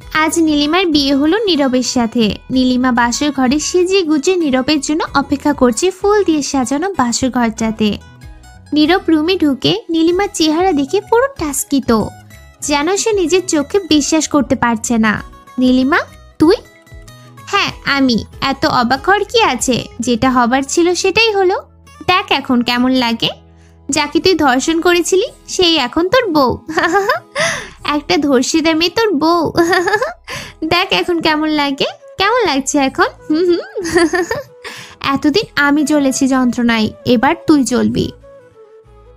আজ নীলিমার বিয়ে হলো নীরবের সাথে। নীলিমা বাসর ঘরে সেজে গুজে নীরবের জন্য অপেক্ষা করছে ফুল দিয়ে সাজানো বাসর ঘরটাতে। নীরব রুমে ঢুকে নীলিমার চেহারা দেখে পুরো টাস্কিত, যেন সে নিজের চোখে বিশ্বাস করতে পারছে না। নীলিমা, তুই? হ্যাঁ আমি। এত অবাক হওয়ার কি আছে? যেটা হবার ছিল সেটাই হলো। দেখ এখন কেমন লাগে। যাকে তুই ধর্ষণ করেছিলি সেই এখন তোর বউ। একটা ধর্ষিতা মেয়ে তোর বউ। দেখ এখন কেমন লাগে। কেমন লাগছে এখন? এতদিন আমি জ্বলেছি যন্ত্রণায়, এবার তুই জ্বলবি।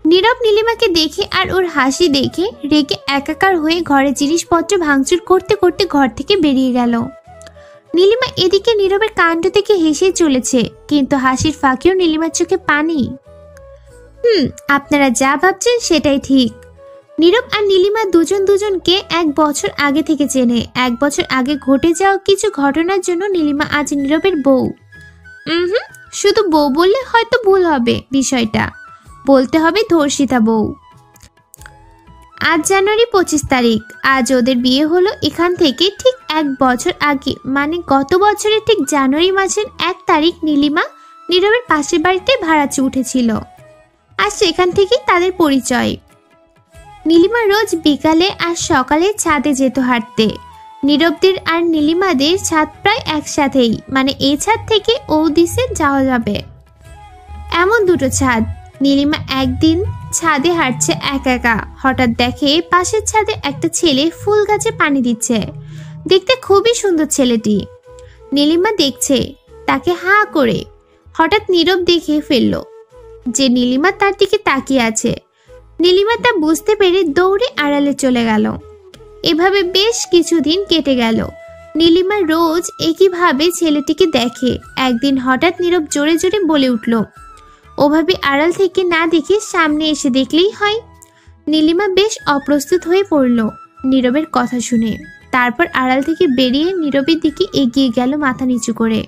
নীরব নীলিমাকে দেখে আর ওর হাসি দেখে রেগে একাকার হয়ে ঘরে জিনিসপত্র ভাঙচুর করতে করতে ঘর থেকে বেরিয়ে গেল। নীলিমা এদিকে নীরবের কাণ্ড থেকে হেসে চলেছে, কিন্তু হাসির ফাঁকেও নীলিমার চোখে পানি। আপনারা যা ভাবছেন সেটাই ঠিক। নীরব আর নীলিমা দুজন দুজনকে 1 বছর আগে থেকে চেনে। 1 বছর আগে ঘটে যাওয়া কিছু ঘটনার জন্য নীলিমা আজ নীরবের বউ। শুধু বউ বললে হয়তো ভুল হবে, বিষয়টা বলতে হবে ধর্ষিতা বউ। আজ জানুয়ারি 25 তারিখ। আজ ওদের বিয়ে হলো এখান থেকে ঠিক 1 বছর আগে, মানে গত বছরের ঠিক জানুয়ারি মাসের 1 তারিখ নীলিমা নীরবের পাশের বাড়িতে ভাড়াচে উঠেছিল। আর সেখান থেকেই তাদের পরিচয়। নীলিমা রোজ বিকালে আর সকালে ছাদে যেত হাঁটতে। নীরবদের আর নীলিমাদের ছাদ প্রায় একসাথেই, মানে এই ছাদ থেকে ও দিশে যাওয়া যাবে এমন দুটো ছাদ। নীলিমা একদিন ছাদে হাঁটছে একা একা, হঠাৎ দেখে পাশের ছাদে একটা ছেলে ফুল গাছে পানি দিচ্ছে। দেখতে খুবই সুন্দর ছেলেটি। নীলিমা দেখছে তাকে হা করে। হঠাৎ নীরব দেখে ফেলল যে নীলিমা তার দিকে তাকিয়ে আছে। নীলিমা তা বুঝতে পেরে দৌড়ে আড়ালে চলে গেল। এভাবে বেশ কিছুদিন কেটে গেল। নীলিমা রোজ একইভাবে ছেলেটিকে দেখে। একদিন হঠাৎ নীরব জোরে জোরে বলে উঠল। ওভাবে আড়াল থেকে না দেখে সামনে এসে দেখলেই হয়। নীলিমা বেশ অপ্রস্তুত হয়ে পড়ল নীরবের কথা শুনে। তারপর আড়াল থেকে বেরিয়ে নীরবের দিকে এগিয়ে গেল মাথা নিচু করে।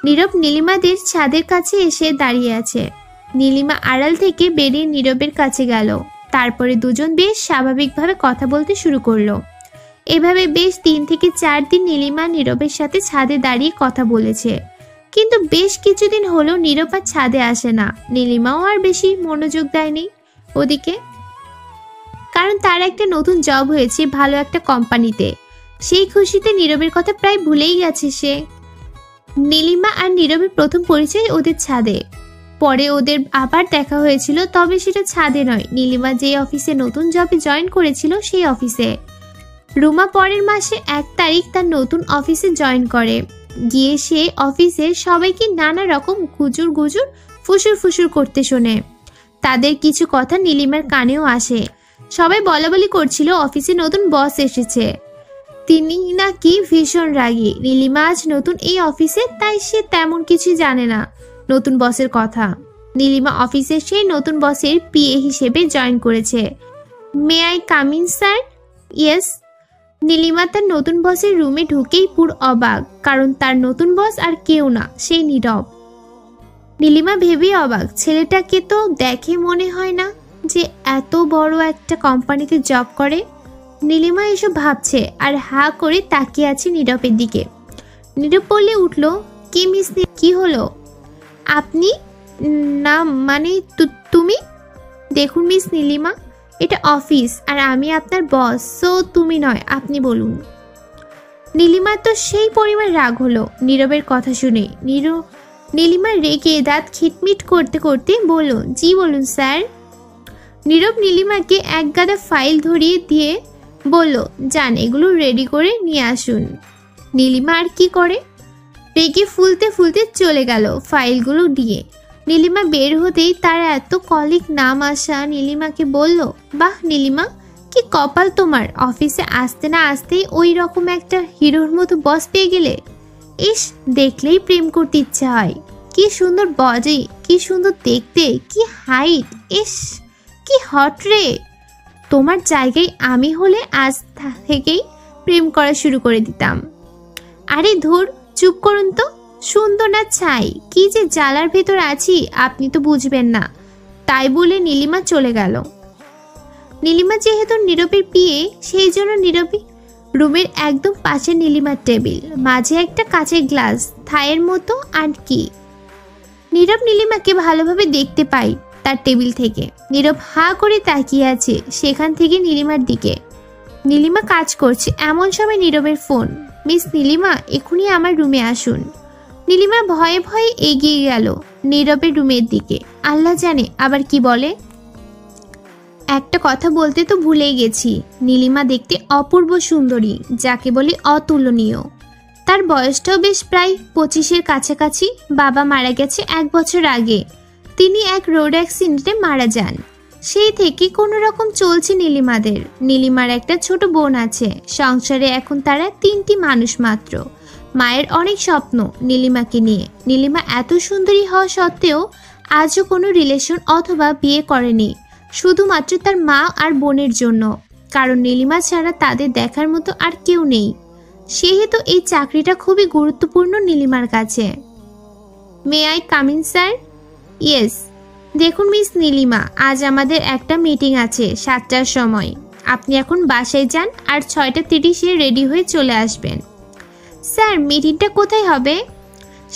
নীরব নীলিমাদের ছাদের কাছে এসে দাঁড়িয়ে আছে। নীলিমা আড়াল থেকে বেরিয়ে নীরবের কাছে গেল। তারপরে দুজন বেশ স্বাভাবিকভাবে কথা বলতে শুরু করলো। এভাবে বেশ 3 থেকে 4 দিন নীলিমা নীরবের সাথে ছাদে দাঁড়িয়ে কথা বলেছে। কিন্তু বেশ কিছুদিন হলো নীরব আর ছাদে আসে না। নীলিমাও আর বেশি মনোযোগ দেয়নি ওদিকে, কারণ তার একটা নতুন জব হয়েছে ভালো একটা কোম্পানিতে। সেই খুশিতে নীরবের কথা প্রায় ভুলেই গেছে সে। নীলিমা আর নীরবের প্রথম পরিচয় ওদের ছাদে। পরে ওদের আবার দেখা হয়েছিল, তবে সেটা ছাদে নয়, নীলিমা যে অফিসে নতুন জবে জয়েন করেছিল সেই অফিসে। রুমা পরের মাসে 1 তারিখ তার নতুন অফিসে জয়েন করে। গিয়ে সে অফিসের সবাইকে নানা রকম গুজুর গুজুর ফুসুর ফুসুর করতে শোনে। তাদের কিছু কথা নীলিমার কানেও আসে। সবাই বলাবলি করছিল অফিসে নতুন বস এসেছে, তিনি নাকি ভীষণ রাগী। নীলিমা আজ নতুন এই অফিসে, তাই সে তেমন কিছু জানে না নতুন বসের কথা। নীলিমা অফিসে সেই নতুন বসের পিএ হিসেবে জয়েন করেছে। May I come in sir? Yes. Nilima তার নতুন বসের রুমে ঢুকেই পুরো অবাক, কারণ তার নতুন বস আর কেউ না, সেই নীরব। নীলিমা ভেবেই অবাক, ছেলেটাকে তো দেখে মনে হয় না যে এত বড় একটা কোম্পানিতে জব করে। নীলিমা এসব ভাবছে আর হা করে তাকিয়ে আছে নীরবের দিকে। নীরব বলে উঠল, কি মিস, কি হলো? আপনি না, মানে তুমি? দেখুন মিস নীলিমা, এটা অফিস আর আমি আপনার বস, সো তুমি নয়, আপনি বলুন। নীলিমার তো সেই পরিমাণ রাগ হলো নীরবের কথা শুনে। নীলিমা রেগে দাঁত খিটমিট করতে করতে বলল, জি বলুন স্যার। নীরব নীলিমাকে এক গাদা ফাইল ধরিয়ে দিয়ে বলল, যান এগুলো রেডি করে নিয়ে আসুন। নীলিমা আর কি করে, রেগে ফুলতে ফুলতে চলে গেল ফাইলগুলো দিয়ে। নীলিমা বের হতেই তার এত কলিগ নাম আসা নীলিমাকে বলল, বাহ নীলিমা, কি কপাল তোমার, অফিসে আসতে না আসতেই ওই রকম একটা হিরোর মতো বস পেয়ে গেলে। ইস, দেখলেই প্রেম করতে ইচ্ছা হয়। কি সুন্দর বডি, কি সুন্দর দেখতে, কি হাইট, ইস কি হট রে। তোমার জায়গায় আমি হলে আজ থেকেই প্রেম করা শুরু করে দিতাম। আরে ধুর, চুপ করুন তো, সুন্দর না ছাই, কি যে জ্বালার ভেতর আছি আপনি তো বুঝবেন না। তাই বলে নীলিমা চলে গেল। নীলিমা যেহেতু নীরবের পিএ, সেই জন্য রুমের একদম পাশে নীলিমার টেবিল, মাঝে একটা কাচের গ্লাস, থায়ের মতো আর কি। নীরব নীলিমাকে ভালোভাবে দেখতে পাই তার টেবিল থেকে। নীরব হাঁ করে তাকিয়ে আছে সেখান থেকে নীলিমার দিকে। নীলিমা কাজ করছে, এমন সময় নীরবের ফোন। মিস নীলিমা, এখনই আমার রুমে আসুন। নীলিমা ভয়ে ভয়ে এগিয়ে গেল নীরবের রুমের দিকে। আল্লাহ জানে আবার কি বলে। একটা কথা বলতে তো ভুলেই গেছি, নীলিমা দেখতে অপূর্ব সুন্দরী, যাকে বলে অতুলনীয়। তার বয়সটাও বেশ প্রায় 25-এর কাছাকাছি। বাবা মারা গেছে 1 বছর আগে। তিনি এক রোড অ্যাক্সিডেন্টে মারা যান। সেই থেকে কোনো রকম চলছে নীলিমাদের। নীলিমার একটা ছোট বোন আছে। সংসারে এখন তারা 3টি মানুষ মাত্র। মায়ের অনেক স্বপ্ন নীলিমাকে নিয়ে। নীলিমা এত সুন্দরী হওয়া সত্ত্বেও আজও কোনো রিলেশন অথবা বিয়ে করেনি, শুধুমাত্র তার মা আর বোনের জন্য। কারণ নীলিমা ছাড়া তাদের দেখার মতো আর কেউ নেই। সেহেতু এই চাকরিটা খুবই গুরুত্বপূর্ণ নীলিমার কাছে। May I come in sir? Yes. দেখুন মিস নীলিমা, আজ আমাদের একটা মিটিং আছে 7টার সময়। আপনি এখন বাসায় যান আর 6:30-এ রেডি হয়ে চলে আসবেন। স্যার, মিটিংটা কোথায় হবে?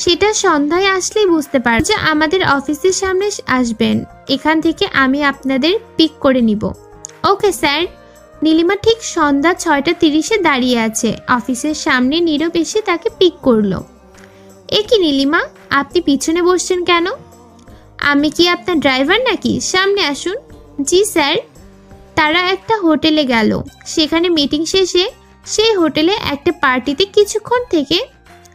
সেটা সন্ধ্যায় আসলেই বুঝতে পারবেন। যে আমাদের অফিসের সামনে আসবেন, এখান থেকে আমি আপনাদের পিক করে নিব। Okay sir. নীলিমা ঠিক সন্ধ্যা 6:30-এ দাঁড়িয়ে আছে অফিসের সামনে। নীরব এসে তাকে পিক করলো। এ কি নীলিমা, আপনি পিছনে বসছেন কেন? আমি কি আপনার ড্রাইভার নাকি? সামনে আসুন। জি স্যার। তারা একটা হোটেলে গেল। সেখানে মিটিং শেষে সেই হোটেলে একটা পার্টিতে কিছুক্ষণ থেকে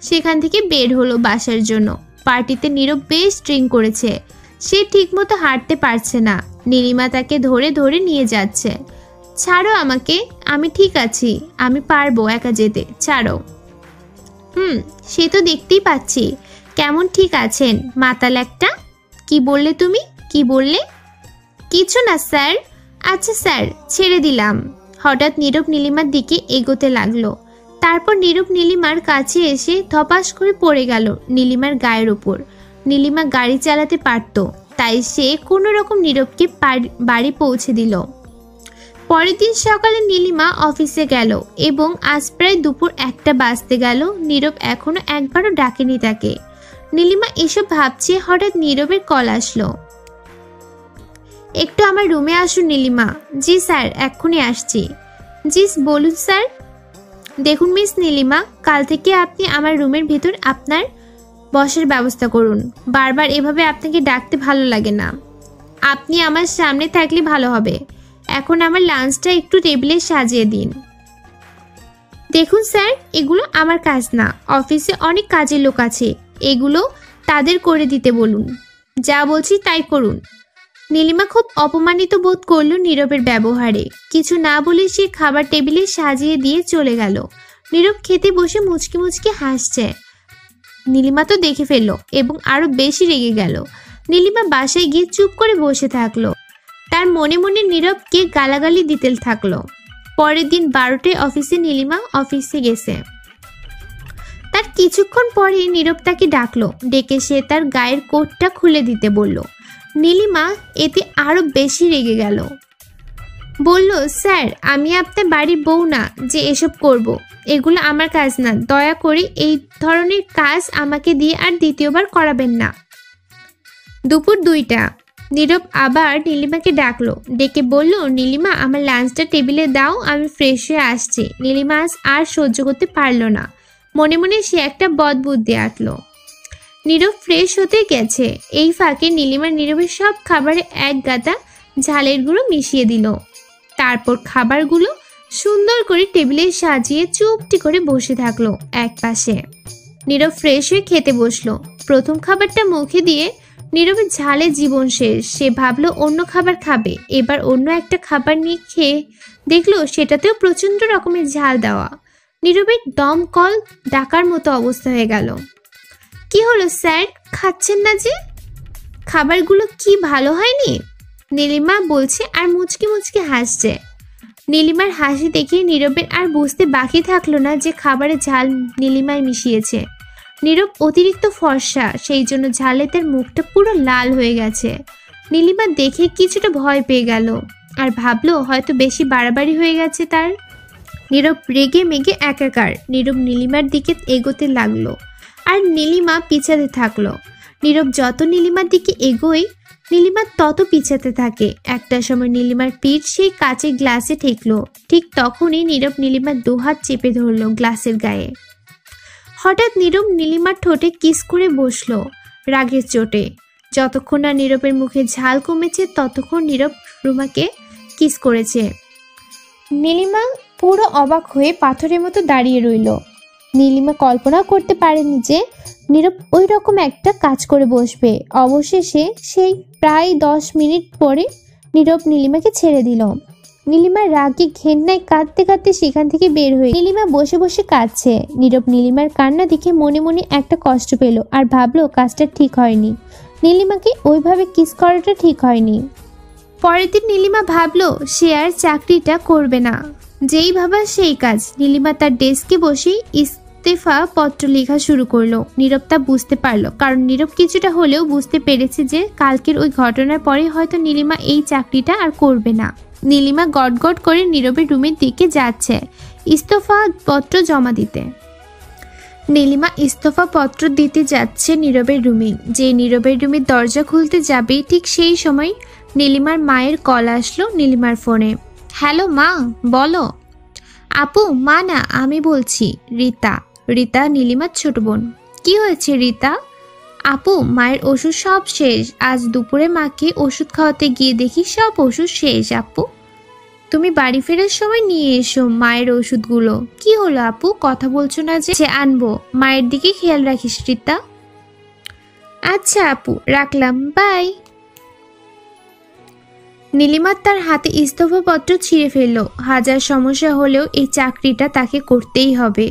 সেখান থেকে বের হলো বাসার জন্য। পার্টিতে নীরব বেশ ড্রিঙ্ক করেছে। সে ঠিকমতো হাঁটতে পারছে না। নীলিমা তাকে ধরে ধরে নিয়ে যাচ্ছে। ছাড়ো আমাকে, আমি ঠিক আছি, আমি পারবো একা যেতে, ছাড়ো। সে তো দেখতেই পাচ্ছি। কেমন ঠিক আছেন মাতাল একটা? কি বললে তুমি? কি বললে? কিছু না স্যার। আচ্ছা স্যার, ছেড়ে দিলাম। হঠাৎ নীরব নীলিমার দিকে এগোতে লাগলো। তারপর নীরব নীলিমার কাছে এসে ধপাস করে পড়ে গেল নীলিমার গায়ের ওপর। নীলিমা গাড়ি চালাতে পারত, তাই সে কোনো রকম নীরবকে বাড়ি পৌঁছে দিল। পরের দিন সকালে নীলিমা অফিসে গেল এবং আজ প্রায় দুপুর 1টা বাজতে গেল। নীরব এখনো একবারও ডাকেনি তাকে। নীলিমা এসব ভাবছে, হঠাৎ নীরবের কল আসলো। একটু আমার রুমে আসুন নীলিমা। জি স্যার, এক্ষুনি আসছি। জি বলুন স্যার। দেখুন মিস নীলিমা, কাল থেকে আপনি আমার রুমের ভিতর আপনার বসার ব্যবস্থা করুন। বারবার এভাবে আপনাকে ডাকতে ভালো লাগে না। আপনি আমার সামনে থাকলে ভালো হবে। এখন আমার লাঞ্চটা একটু টেবিলে সাজিয়ে দিন। দেখুন স্যার, এগুলো আমার কাজ না। অফিসে অনেক কাজের লোক আছে, এগুলো তাদের করে দিতে বলুন। যা বলছি তাই করুন। নীলিমা খুব অপমানিত বোধ করল নীরবের ব্যবহারে। কিছু না বলে সে খাবার টেবিলে সাজিয়ে দিয়ে চলে গেল। নীরব খেতে বসে মুচকি মুচকি হাসছে। নীলিমা তো দেখে ফেলল এবং আরো বেশি রেগে গেল। নীলিমা বাসায় গিয়ে চুপ করে বসে থাকলো। তার মনে মনে নীরবকে গালাগালি দিতে থাকলো। পরের দিন 12টায় অফিসে নীলিমা অফিসে গেছে। তার কিছুক্ষণ পরে নীরব তাকে ডাকলো। ডেকে সে তার গায়ের কোটটা খুলে দিতে বলল। নীলিমা এতে আরো বেশি রেগে গেল। বলল, স্যার, আমি আপনার বাড়ির বউ না যে এসব করব। এগুলো আমার কাজ না। দয়া করে এই ধরনের কাজ আমাকে দিয়ে আর দ্বিতীয়বার করাবেন না। দুপুর 2টা। নীরব আবার নীলিমাকে ডাকলো। ডেকে বলল, নীলিমা, আমার লাঞ্চটা টেবিলে দাও, আমি ফ্রেশ হয়ে আসছি। নীলিমা আর সহ্য করতে পারল না। মনে মনে সে একটা বদবুদ্ধি আঁটলো। নীরব ফ্রেশ হতে গেছে। এই ফাঁকে নীলিমা নীরবের সব খাবারে এক গাদা ঝালের গুঁড়ো মিশিয়ে দিল। তারপর খাবারগুলো সুন্দর করে টেবিলে সাজিয়ে চুপটি করে বসে থাকলো এক পাশে। নীরব ফ্রেশ হয়ে খেতে বসলো। প্রথম খাবারটা মুখে দিয়ে নীরবের ঝালে জীবন শেষ। সে ভাবলো অন্য খাবার খাবে। এবার অন্য একটা খাবার নিয়ে খেয়ে দেখলো সেটাতেও প্রচন্ড রকমের ঝাল দেওয়া। নীরবের দমকল ডাকার মতো অবস্থা হয়ে গেল। কি হলো স্যার, খাচ্ছেন না যে? খাবারগুলো কি ভালো হয়নি? নীলিমা বলছে আর মুচকি মুচকি হাসছে। নীলিমার হাসি দেখে নীরবের আর বুঝতে বাকি থাকলো না যে খাবারে ঝাল নীলিমায় মিশিয়েছে। নীরব অতিরিক্ত ফর্সা, সেই জন্য ঝালে তার মুখটা পুরো লাল হয়ে গেছে। নীলিমা দেখে কিছুটা ভয় পেয়ে গেল আর ভাবলো হয়তো বেশি বাড়াবাড়ি হয়ে গেছে তার। নীরব রেগে মেগে একাকার। নীরব নীলিমার দিকে এগোতে লাগলো আর নীলিমা পিছাতে থাকলো। নীরব যত নীলিমার দিকে এগোয় নীলিমা তত পিছাতে থাকে। একটা সময় নীলিমার পিঠ সেই কাচের গ্লাসে ঠেকলো। ঠিক তখনই নীরব নীলিমার দুহাত চেপে ধরলো গ্লাসের গায়ে। হঠাৎ নীরব নীলিমার ঠোঁটে কিস করে বসলো রাগের চোটে। যতক্ষণ না নীরবের মুখে ঝাল কমেছে ততক্ষণ নীরব রুমাকে কিস করেছে। নীলিমা পুরো অবাক হয়ে পাথরের মতো দাঁড়িয়ে রইল। নীলিমা কল্পনা করতে পারেনি যে নীরব ওই রকম একটা কাজ করে বসবে। অবশেষে সেই প্রায় 10 মিনিট পরে নীরব নীলিমাকে ছেড়ে দিল। নীলিমার রাগে ঘেন্নায় কাঁদতে কাঁদতে সেখান থেকে বের হয়ে নীলিমা বসে বসে কাঁদছে। নীরব নীলিমার কান্না দেখে মনে মনে একটা কষ্ট পেল আর ভাবলো কাজটা ঠিক হয়নি। নীলিমাকে ওইভাবে কিস করাটা ঠিক হয়নি। পরের দিন নীলিমা ভাবলো সে আর চাকরিটা করবে না। যেই ভাবা সেই কাজ। নীলিমা তার ডেস্কে বসে ইস্তফা পত্র লেখা শুরু করলো। নীরব তা বুঝতে পারলো, কারণ নীরব কিছুটা হলেও বুঝতে পেরেছে যে কালকের ওই ঘটনার পরে হয়তো নীলিমা এই চাকরিটা আর করবে না। নীলিমা গটগট করে নীরবের রুমের দিকে যাচ্ছে ইস্তফা পত্র জমা দিতে। নীলিমা ইস্তফা পত্র দিতে যাচ্ছে নীরবের রুমে। যে নীরবের রুমের দরজা খুলতে যাবে ঠিক সেই সময় নীলিমার মায়ের কল আসলো নীলিমার ফোনে। হ্যালো মা, বলো। আপু, মা না, আমি বলছি রীতা। রীতা নীলিমার ছোট বোন। কি হয়েছে রীতা? আপু, মায়ের ওষুধ সব শেষ। আজ দুপুরে মাকে ওষুধ খাওয়াতে গিয়ে দেখি সব ওষুধ শেষ। আপু, তুমি বাড়ি ফেরার সময় নিয়ে এসো মায়ের ওষুধগুলো। কি হলো আপু, কথা বলছো না যে? আনবো। মায়ের দিকে খেয়াল রাখিস রীতা। আচ্ছা আপু, রাখলাম, বাই। নীলিমা তার হাতে ইস্তফাপত্র ছিঁড়ে ফেলল। হাজার সমস্যা হলেও এই চাকরিটা তাকে করতেই হবে।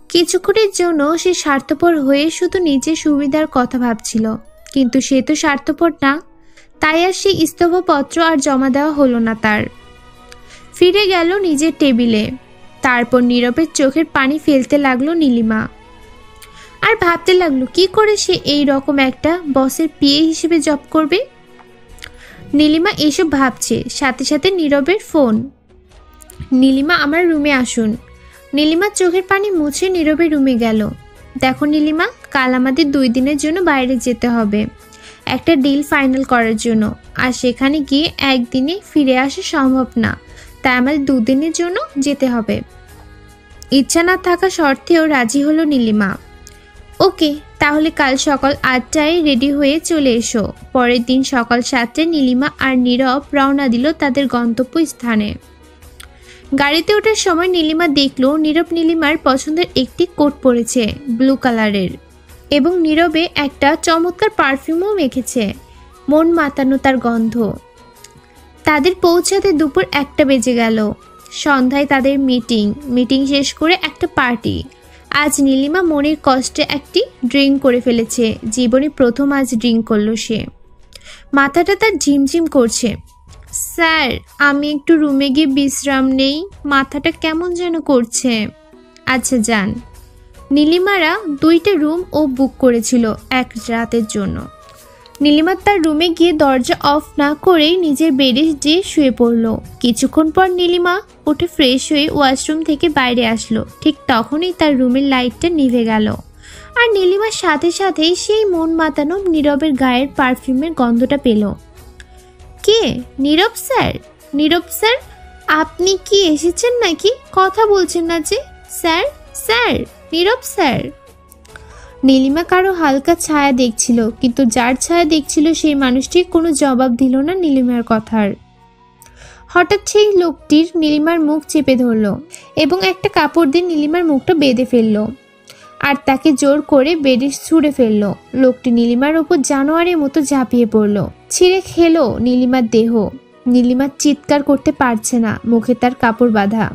কিছুক্ষণের জন্য সে স্বার্থপর হয়ে শুধু নিজের সুবিধার কথা ভাবছিল, কিন্তু সে তো স্বার্থপর না। তাই আর সেই ইস্তফাপত্র আর জমা দেওয়া হলো না তার। ফিরে গেল নিজের টেবিলে। তারপর নীরবের চোখের পানি ফেলতে লাগলো নীলিমা। আর ভাবতে লাগলো কি করে সে এই রকম একটা বসের পিএ হিসেবে জব করবে। নীলিমা এসব ভাবছে, সাথে সাথে নীরবের ফোন। নীলিমা, আমার রুমে আসুন। নীলিমা চোখের পানি মুছে নীরবের রুমে গেল। দেখো নীলিমা, কাল আমাদের 2 দিনের জন্য বাইরে যেতে হবে একটা ডিল ফাইনাল করার জন্য। আর সেখানে গিয়ে একদিনে ফিরে আসা সম্ভব না, তাই আমাদের 2 দিনের জন্য যেতে হবে। ইচ্ছা না থাকা সত্ত্বেও রাজি হলো নীলিমা। ওকে, তাহলে কাল সকাল 8টায় রেডি হয়ে চলে এসো। পরের দিন সকাল 7টায় নীলিমা আর নীরব রওনা দিল তাদের গন্তব্য স্থানে। গাড়িতে ওঠার সময় নীলিমা দেখলো নীরব নীলিমার পছন্দের একটি কোট পরেছে ব্লু কালারের, এবং নীরবে একটা চমৎকার পারফিউমও মেখেছে। মন মাতানো তার গন্ধ। তাদের পৌঁছাতে দুপুর 1টা বেজে গেল। সন্ধ্যায় তাদের মিটিং শেষ করে একটা পার্টি। আজ নীলিমা মনের কষ্টে একটি ড্রিঙ্ক করে ফেলেছে। জীবনে প্রথম আজ ড্রিঙ্ক করলো সে। মাথাটা তার ঝিমঝিম করছে। স্যার, আমি একটু রুমে গিয়ে বিশ্রাম নেই, মাথাটা কেমন যেন করছে। আচ্ছা যান। নীলিমারা 2টা রুম ও বুক করেছিল 1 রাতের জন্য। নীলিমা তার রুমে গিয়ে দরজা অফ না করেই নিজের বেডে যেয়ে শুয়ে পড়ল। কিছুক্ষণ পর নীলিমা উঠে ফ্রেশ হয়ে ওয়াশরুম থেকে বাইরে আসলো। ঠিক তখনই তার রুমের লাইটটা নিভে গেল, আর নীলিমার সাথে সাথেই সেই মন মাতানো নীরবের গায়ের পারফিউমের গন্ধটা পেল। কে? নীরব স্যার? নীরব স্যার, আপনি কি এসেছেন নাকি? কথা বলছেন না যে? স্যার, স্যার, নীরব স্যার। নীলিমা কারো হালকা ছায়া দেখছিল, কিন্তু যার ছায়া দেখছিল সেই মানুষটি কোনো জবাব দিল না নীলিমার কথার। হঠাৎ সেই লোকটির নীলিমার মুখ চেপে ধরল এবং একটা কাপড় দিয়ে নীলিমার মুখটা বেঁধে ফেলল, আর তাকে জোর করে বেডে ছুঁড়ে ফেলল। লোকটি নীলিমার ওপর জানোয়ারের মতো ঝাঁপিয়ে পড়ল, ছিঁড়ে খেলো নীলিমার দেহ। নীলিমা চিৎকার করতে পারছে না, মুখে তার কাপড় বাঁধা।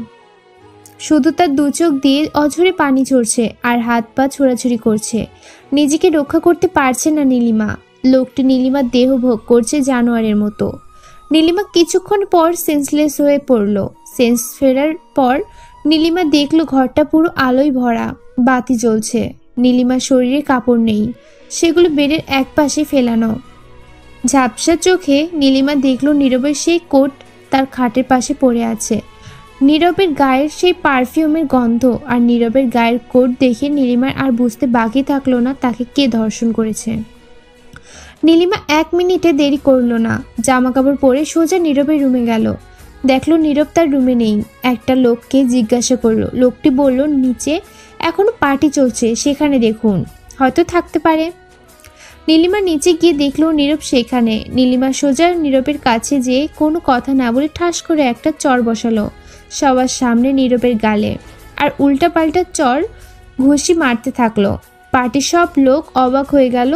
শুধু তার 2 চোখ দিয়ে অঝরে পানি ঝরছে আর হাত পা ছোড়াছুড়ি করছে। নিজেকে রক্ষা করতে পারছে না নীলিমা। লোকটি নীলিমার দেহ ভোগ করছে জানোয়ারের মতো। নীলিমা কিছুক্ষণ পর সেন্সলেস হয়ে পড়ল। সেন্স ফেরার পর নীলিমা দেখল ঘরটা পুরো আলোয় ভরা, বাতি জ্বলছে। নীলিমার শরীরে কাপড় নেই, সেগুলো বেডের এক পাশে ফেলানো। ঝাপসা চোখে নীলিমা দেখল নীরবের সেই কোট তার খাটের পাশে পড়ে আছে। নীরবের গায়ের সেই পারফিউমের গন্ধ আর নীরবের গায়ের কোট দেখে নীলিমার আর বুঝতে বাকি থাকলো না তাকে কে ধর্ষণ করেছে। নীলিমা 1 মিনিটে দেরি করলো না, জামা কাপড় পরে সোজা নীরবের রুমে গেল। দেখলো নীরব তার রুমে নেই। একটা লোককে জিজ্ঞাসা করলো, লোকটি বলল নিচে এখনো পার্টি চলছে, সেখানে দেখুন, হয়তো থাকতে পারে। নীলিমা নিচে গিয়ে দেখলো নীরব সেখানে। নীলিমা সোজা নীরবের কাছে যেয়ে কোনো কথা না বলে ঠাস করে একটা চর বসালো সবার সামনে নীরবের গালে, আর উল্টাপাল্টা চর ঘুষি মারতে থাকলো। পার্টির সব লোক অবাক হয়ে গেল,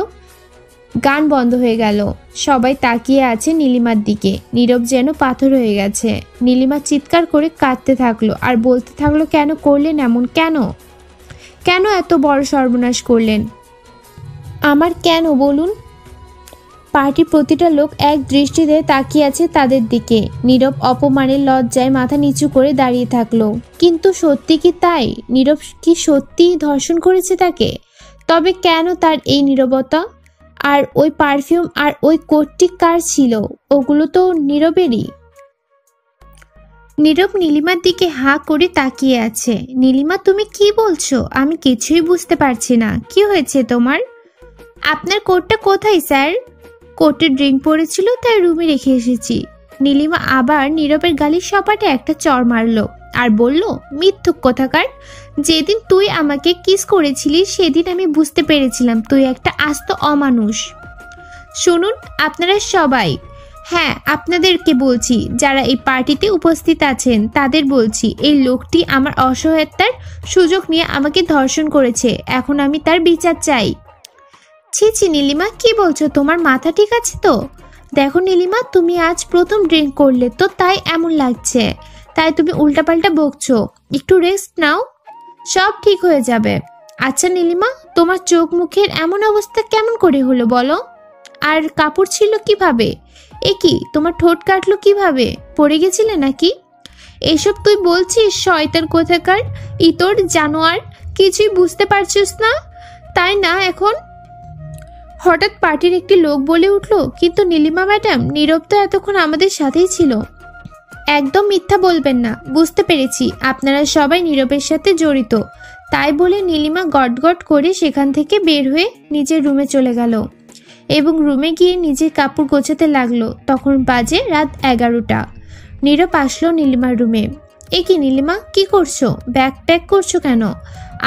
গান বন্ধ হয়ে গেল, সবাই তাকিয়ে আছে নীলিমার দিকে। নীরব যেন পাথর হয়ে গেছে। নীলিমা চিৎকার করে কাঁদতে থাকলো আর বলতে থাকলো, কেন করলেন এমন, কেন কেন এত বড় সর্বনাশ করলেন আমার, কেন বলুন। পার্টির প্রতিটা লোক এক দৃষ্টিতে তাকিয়ে আছে তাদের দিকে। নীরব অপমানের লজ্জায় মাথা নিচু করে দাঁড়িয়ে থাকলো। কিন্তু সত্যি কি তাই? নীরব কি সত্যিই ধর্ষণ করেছে তাকে? তবে কেন তার এই নীরবতা? আর ওই পারফিউম আর ওই কোটটি কার ছিল? ওগুলো তো নীরবেরই। নীরব নীলিমার দিকে হাঁ করে তাকিয়ে আছে। নীলিমা, তুমি কি বলছো? আমি কিছুই বুঝতে পারছি না। কি হয়েছে তোমার? আপনার কোটটা কোথায় স্যার? কোটে ড্রিঙ্ক পড়েছিল, তাই রুমে রেখে এসেছি। নীলিমা আবার নীরবের গালি সপাটে একটা চড় মারলো আর বলল, মিথ্যুক কোথাকার। যেদিন তুই আমাকে কিস করেছিলি সেদিন আমি বুঝতে পেরেছিলাম তুই একটা আস্ত অমানুষ। শুনুন আপনারা সবাই, হ্যাঁ আপনাদেরকে বলছি, যারা এই পার্টিতে উপস্থিত আছেন তাদের বলছি, এই লোকটি আমার অসহায়তার সুযোগ নিয়ে আমাকে ধর্ষণ করেছে। এখন আমি তার বিচার চাই। ছি ছি নীলিমা, কি বলছো? তোমার মাথা ঠিক আছে তো? দেখো নীলিমা, তুমি আজ প্রথম ড্রিঙ্ক করলে তো তাই এমন লাগছে, তাই তুমি উল্টাপাল্টা বকছো। একটু রেস্ট নাও, সব ঠিক হয়ে যাবে। আচ্ছা নীলিমা, তোমার চোখ মুখের এমন অবস্থা কেমন করে হলো বলো? আর কাপড় ছিল কিভাবে? এ কি, তোমার ঠোঁট কাটলো কিভাবে? পড়ে গেছিলে নাকি? এসব তুই বলছিস শয়তান কোথাকার, ইতর জানোয়ার, কিছুই বুঝতে পারছিস না তাই না এখন? হঠাৎ পার্টির একটি লোক বলে উঠল, কিন্তু নীলিমা ম্যাডাম, নীরব তো এতক্ষণ আমাদের সাথেই ছিল। একদম মিথ্যা বলবেন না, বুঝতে পেরেছি আপনারা সবাই নীরবের সাথে জড়িত। তাই বলে নীলিমা গটগট করে সেখান থেকে বের হয়ে নিজের রুমে চলে গেল এবং রুমে গিয়ে নিজের কাপড় গোছাতে লাগলো। তখন বাজে রাত 11টা। নীরব আসলো নীলিমার রুমে। এ কি নীলিমা, কি করছো? ব্যাগ প্যাক করছো কেন?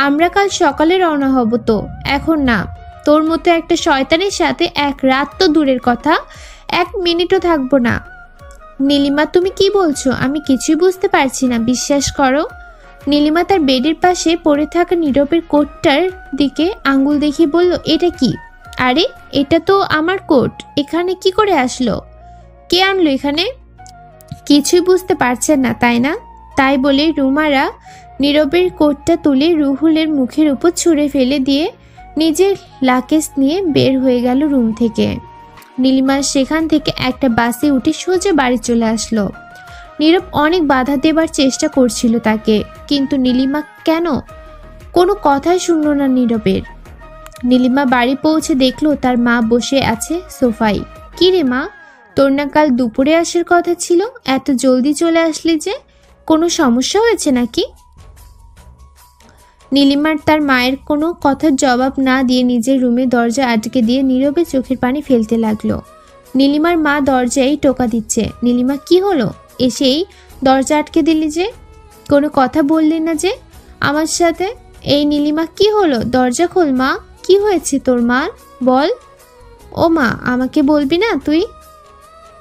আমরা কাল সকালে রওনা হব তো, এখন না। তোর মতো একটা শয়তানের সাথে এক রাত তো দূরের কথা, 1 মিনিটও থাকবো না। নীলিমা, তুমি কি বলছো? আমি কিছুই বুঝতে পারছি না, বিশ্বাস করো। নীলিমা তার বেডের পাশে পড়ে থাকা নীরবের কোটটার দিকে আঙ্গুল দেখিয়ে বলল, এটা কি? আরে এটা তো আমার কোট, এখানে কি করে আসলো? কে আনলো এখানে? কিছুই বুঝতে পারছেন না তাই না? তাই বলে রুমারা নীরবের কোটটা তুলে রুহুলের মুখের উপর ছুঁড়ে ফেলে দিয়ে নিজের লাকেজ নিয়ে বের হয়ে গেল রুম থেকে। নীলিমা সেখান থেকে একটা বাসে উঠে সোজা বাড়ি চলে আসলো। নীরব অনেক বাধা দেবার চেষ্টা করছিল তাকে, কিন্তু নীলিমা কেন কোনো কথাই শুনল না নীরবের। নীলিমা বাড়ি পৌঁছে দেখলো তার মা বসে আছে সোফায়। কি রে মা, তোর না কাল দুপুরে আসার কথা ছিল, এত জলদি চলে আসলি যে? কোনো সমস্যা হয়েছে নাকি? নীলিমার তার মায়ের কোনো কথার জবাব না দিয়ে নিজের রুমে দরজা আটকে দিয়ে নীরবে চোখের পানি ফেলতে লাগলো। নীলিমার মা দরজায় টোকা দিচ্ছে। নীলিমা, কি হলো? এসেই দরজা আটকে দিলি যে? কোনো কথা বললি না যে আমার সাথে? এই নীলিমা, কি হলো? দরজা খোল মা, কি হয়েছে তোর মা? বল। ও মা, আমাকে বলবি না তুই?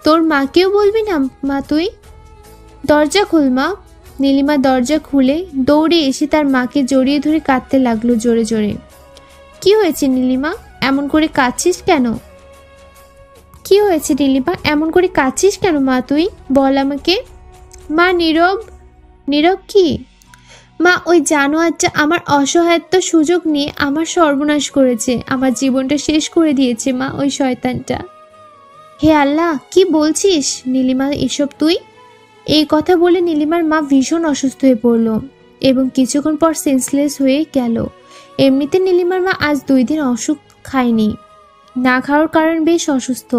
তোর মাকেও বলবি না মা তুই? দরজা খোল মা। নীলিমা দরজা খুলে দৌড়ে এসে তার মাকে জড়িয়ে ধরে কাঁদতে লাগলো জোরে জোরে। কি হয়েছে নীলিমা, এমন করে কাঁদছিস কেন? কি হয়েছে নীলিমা, এমন করে কাঁদছিস কেন মা তুই? বল আমাকে। মা নীরব। নীরব কি? মা, ওই জানোয়ারটা আমার অসহায়ত্ব সুযোগ নিয়ে আমার সর্বনাশ করেছে, আমার জীবনটা শেষ করে দিয়েছে মা, ওই শয়তানটা। হে আল্লাহ, কি বলছিস নীলিমা এসব তুই? এই কথা বলে নীলিমার মা ভীষণ অসুস্থ হয়ে পড়ল এবং কিছুক্ষণ পর সেন্সলেস হয়ে গেল। এমনিতে নীলিমার মা আজ 2 দিন ওষুধ খায়নি, না খাওয়ার কারণ বেশ অসুস্থ।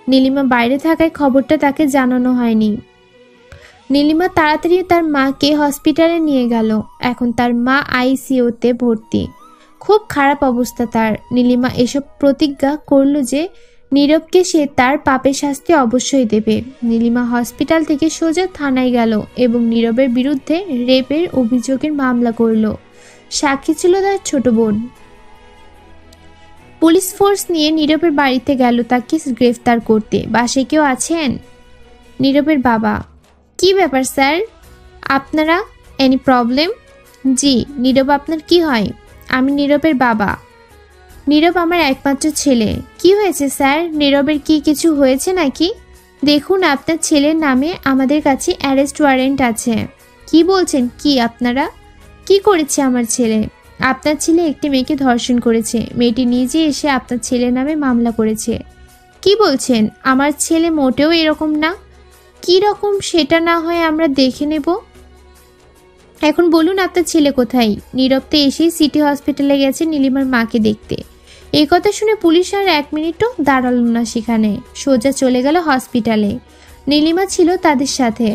নীলিমা বাইরে থাকায় খবরটা তাকে জানানো হয়নি। নীলিমা তাড়াতাড়ি তার মাকে হসপিটালে নিয়ে গেল। এখন তার মা আইসিইউতে ভর্তি, খুব খারাপ অবস্থা তার। নীলিমা এসব প্রতিজ্ঞা করল যে নীরবকে সে তার পাপের শাস্তি অবশ্যই দেবে। নীলিমা হসপিটাল থেকে সোজা থানায় গেল এবং নীরবের বিরুদ্ধে রেপের অভিযোগের মামলা করল। সাক্ষী ছিল তার ছোট বোন। পুলিশ ফোর্স নিয়ে নীরবের বাড়িতে গেল তাকে গ্রেফতার করতে। বাসায় কেউ আছেন? নীরবের বাবা। কি ব্যাপার স্যার, আপনারা এনি প্রবলেম? জি। নীরব আপনার কি হয়? আমি নীরবের বাবা। নীরব আমার একমাত্র ছেলে। কি হয়েছে স্যার? নীরবের কি কিছু হয়েছে নাকি? দেখুন, আপনার ছেলের নামে আমাদের কাছে অ্যারেস্ট ওয়ারেন্ট আছে। কি বলছেন? কি আপনারা? কি করেছে আমার ছেলে? আপনার ছেলে একটি মেয়েকে ধর্ষণ করেছে। মেয়েটি নিজে এসে আপনার ছেলের নামে মামলা করেছে। কি বলছেন? আমার ছেলে মোটেও এরকম না। কি রকম সেটা না হয় আমরা দেখে নেব। এখন বলুন আপনার ছেলে কোথায়? নীরব তো এসেই সিটি হসপিটালে গেছে নীলিমার মাকে দেখতে। এই কথা শুনে পুলিশ আর 1 মিনিটও দাঁড়ালো না সেখানে, সোজা চলে গেল হসপিটালে। নীলিমা ছিল তাদের সাথে।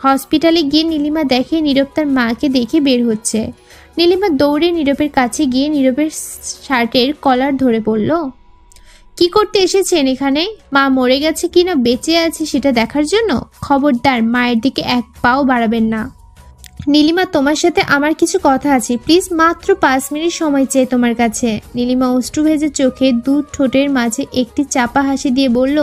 হসপিটালে গিয়ে নীলিমা দেখে নীরব তার মাকে দেখে বের হচ্ছে। নীলিমা দৌড়ে নীরবের কাছে গিয়ে নীরবের শার্টের কলার ধরে পড়ল। কি করতে এসেছেন এখানে? মা মরে গেছে কিনা বেঁচে আছে সেটা দেখার জন্য? খবরদার মায়ের দিকে 1 পাও বাড়াবেন না। নীলিমা, তোমার সাথে আমার কিছু কথা আছে, প্লিজ। মাত্র 5 মিনিট সময় চাই তোমার কাছে। নীলিমা অশ্রু ভেজে চোখে 2 ঠোঁটের মাঝে একটি চাপা হাসি দিয়ে বলল,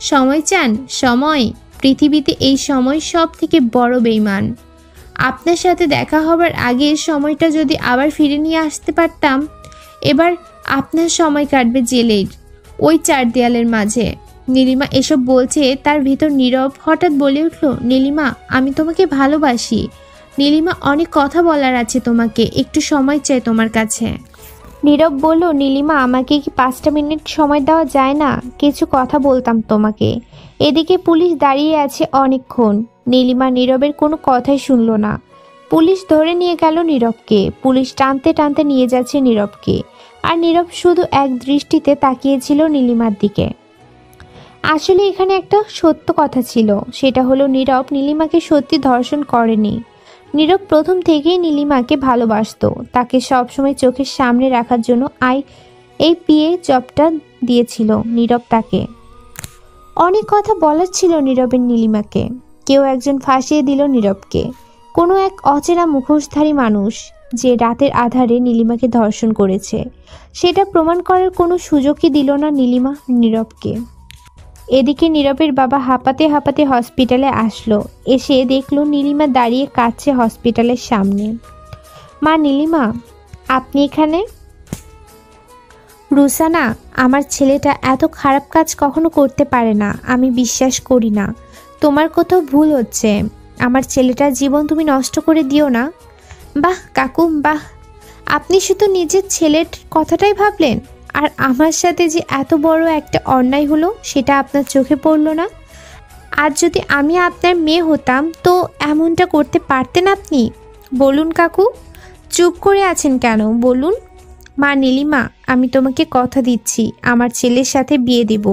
সময় চান? সময়? পৃথিবীতে এই সময় সব থেকে বড় বেঈমান। আপনার সাথে দেখা হবার আগে সময়টা যদি আবার ফিরে নিয়ে আসতে পারতাম। এবার আপনার সময় কাটবে জেলের ওই 4 দেয়ালের মাঝে। নীলিমা এসব বলছে, তার ভিতর নীরব হঠাৎ বলে উঠল, নীলিমা, আমি তোমাকে ভালোবাসি। নীলিমা, অনেক কথা বলার আছে তোমাকে, একটু সময় চাই তোমার কাছে। নীরব বলল, নীলিমা, আমাকে কি 5টা মিনিট সময় দেওয়া যায় না? কিছু কথা বলতাম তোমাকে। এদিকে পুলিশ দাঁড়িয়ে আছে অনেকক্ষণ। নীলিমা নীরবের কোনো কথাই শুনল না। পুলিশ ধরে নিয়ে গেল নীরবকে। পুলিশ টানতে টানতে নিয়ে যাচ্ছে নীরবকে, আর নীরব শুধু এক দৃষ্টিতে তাকিয়েছিল নীলিমার দিকে। আসলে এখানে একটা সত্য কথা ছিল, সেটা হলো নীরব নীলিমাকে সত্যি ধর্ষণ করেনি। নীরব প্রথম থেকেই নীলিমাকে ভালোবাসতো। তাকে সবসময় চোখের সামনে রাখার জন্য এই পিএ জবটা দিয়েছিল নীরব তাকে। অনেক কথা বলার ছিল নীরবের নীলিমাকে। কেউ একজন ফাঁসিয়ে দিল নীরবকে, কোনো এক অচেনা মুখোশধারী মানুষ, যে রাতের আধারে নীলিমাকে ধর্ষণ করেছে। সেটা প্রমাণ করার কোনো সুযোগই দিল না নীলিমা নীরবকে। এদিকে নীরবের বাবা হাঁপাতে হাঁপাতে হসপিটালে আসলো। এসে দেখলো নীলিমা দাঁড়িয়ে কাঁদছে হসপিটালের সামনে। মা, নীলিমা, আপনি এখানে? রুসানা, আমার ছেলেটা এত খারাপ কাজ কখনো করতে পারে না, আমি বিশ্বাস করি না। তোমার কোথাও ভুল হচ্ছে। আমার ছেলেটার জীবন তুমি নষ্ট করে দিও না। বাহ কাকু, বাহ, আপনি শুধু নিজের ছেলের কথাটাই ভাবলেন, আর আমার সাথে যে এত বড় একটা অন্যায় হলো সেটা আপনার চোখে পড়লো না। আর যদি আমি আপনার মেয়ে হতাম তো এমনটা করতে পারতেন আপনি? বলুন কাকু, চুপ করে আছেন কেন? বলুন। মা, নীলিমা, আমি তোমাকে কথা দিচ্ছি, আমার ছেলের সাথে বিয়ে দেব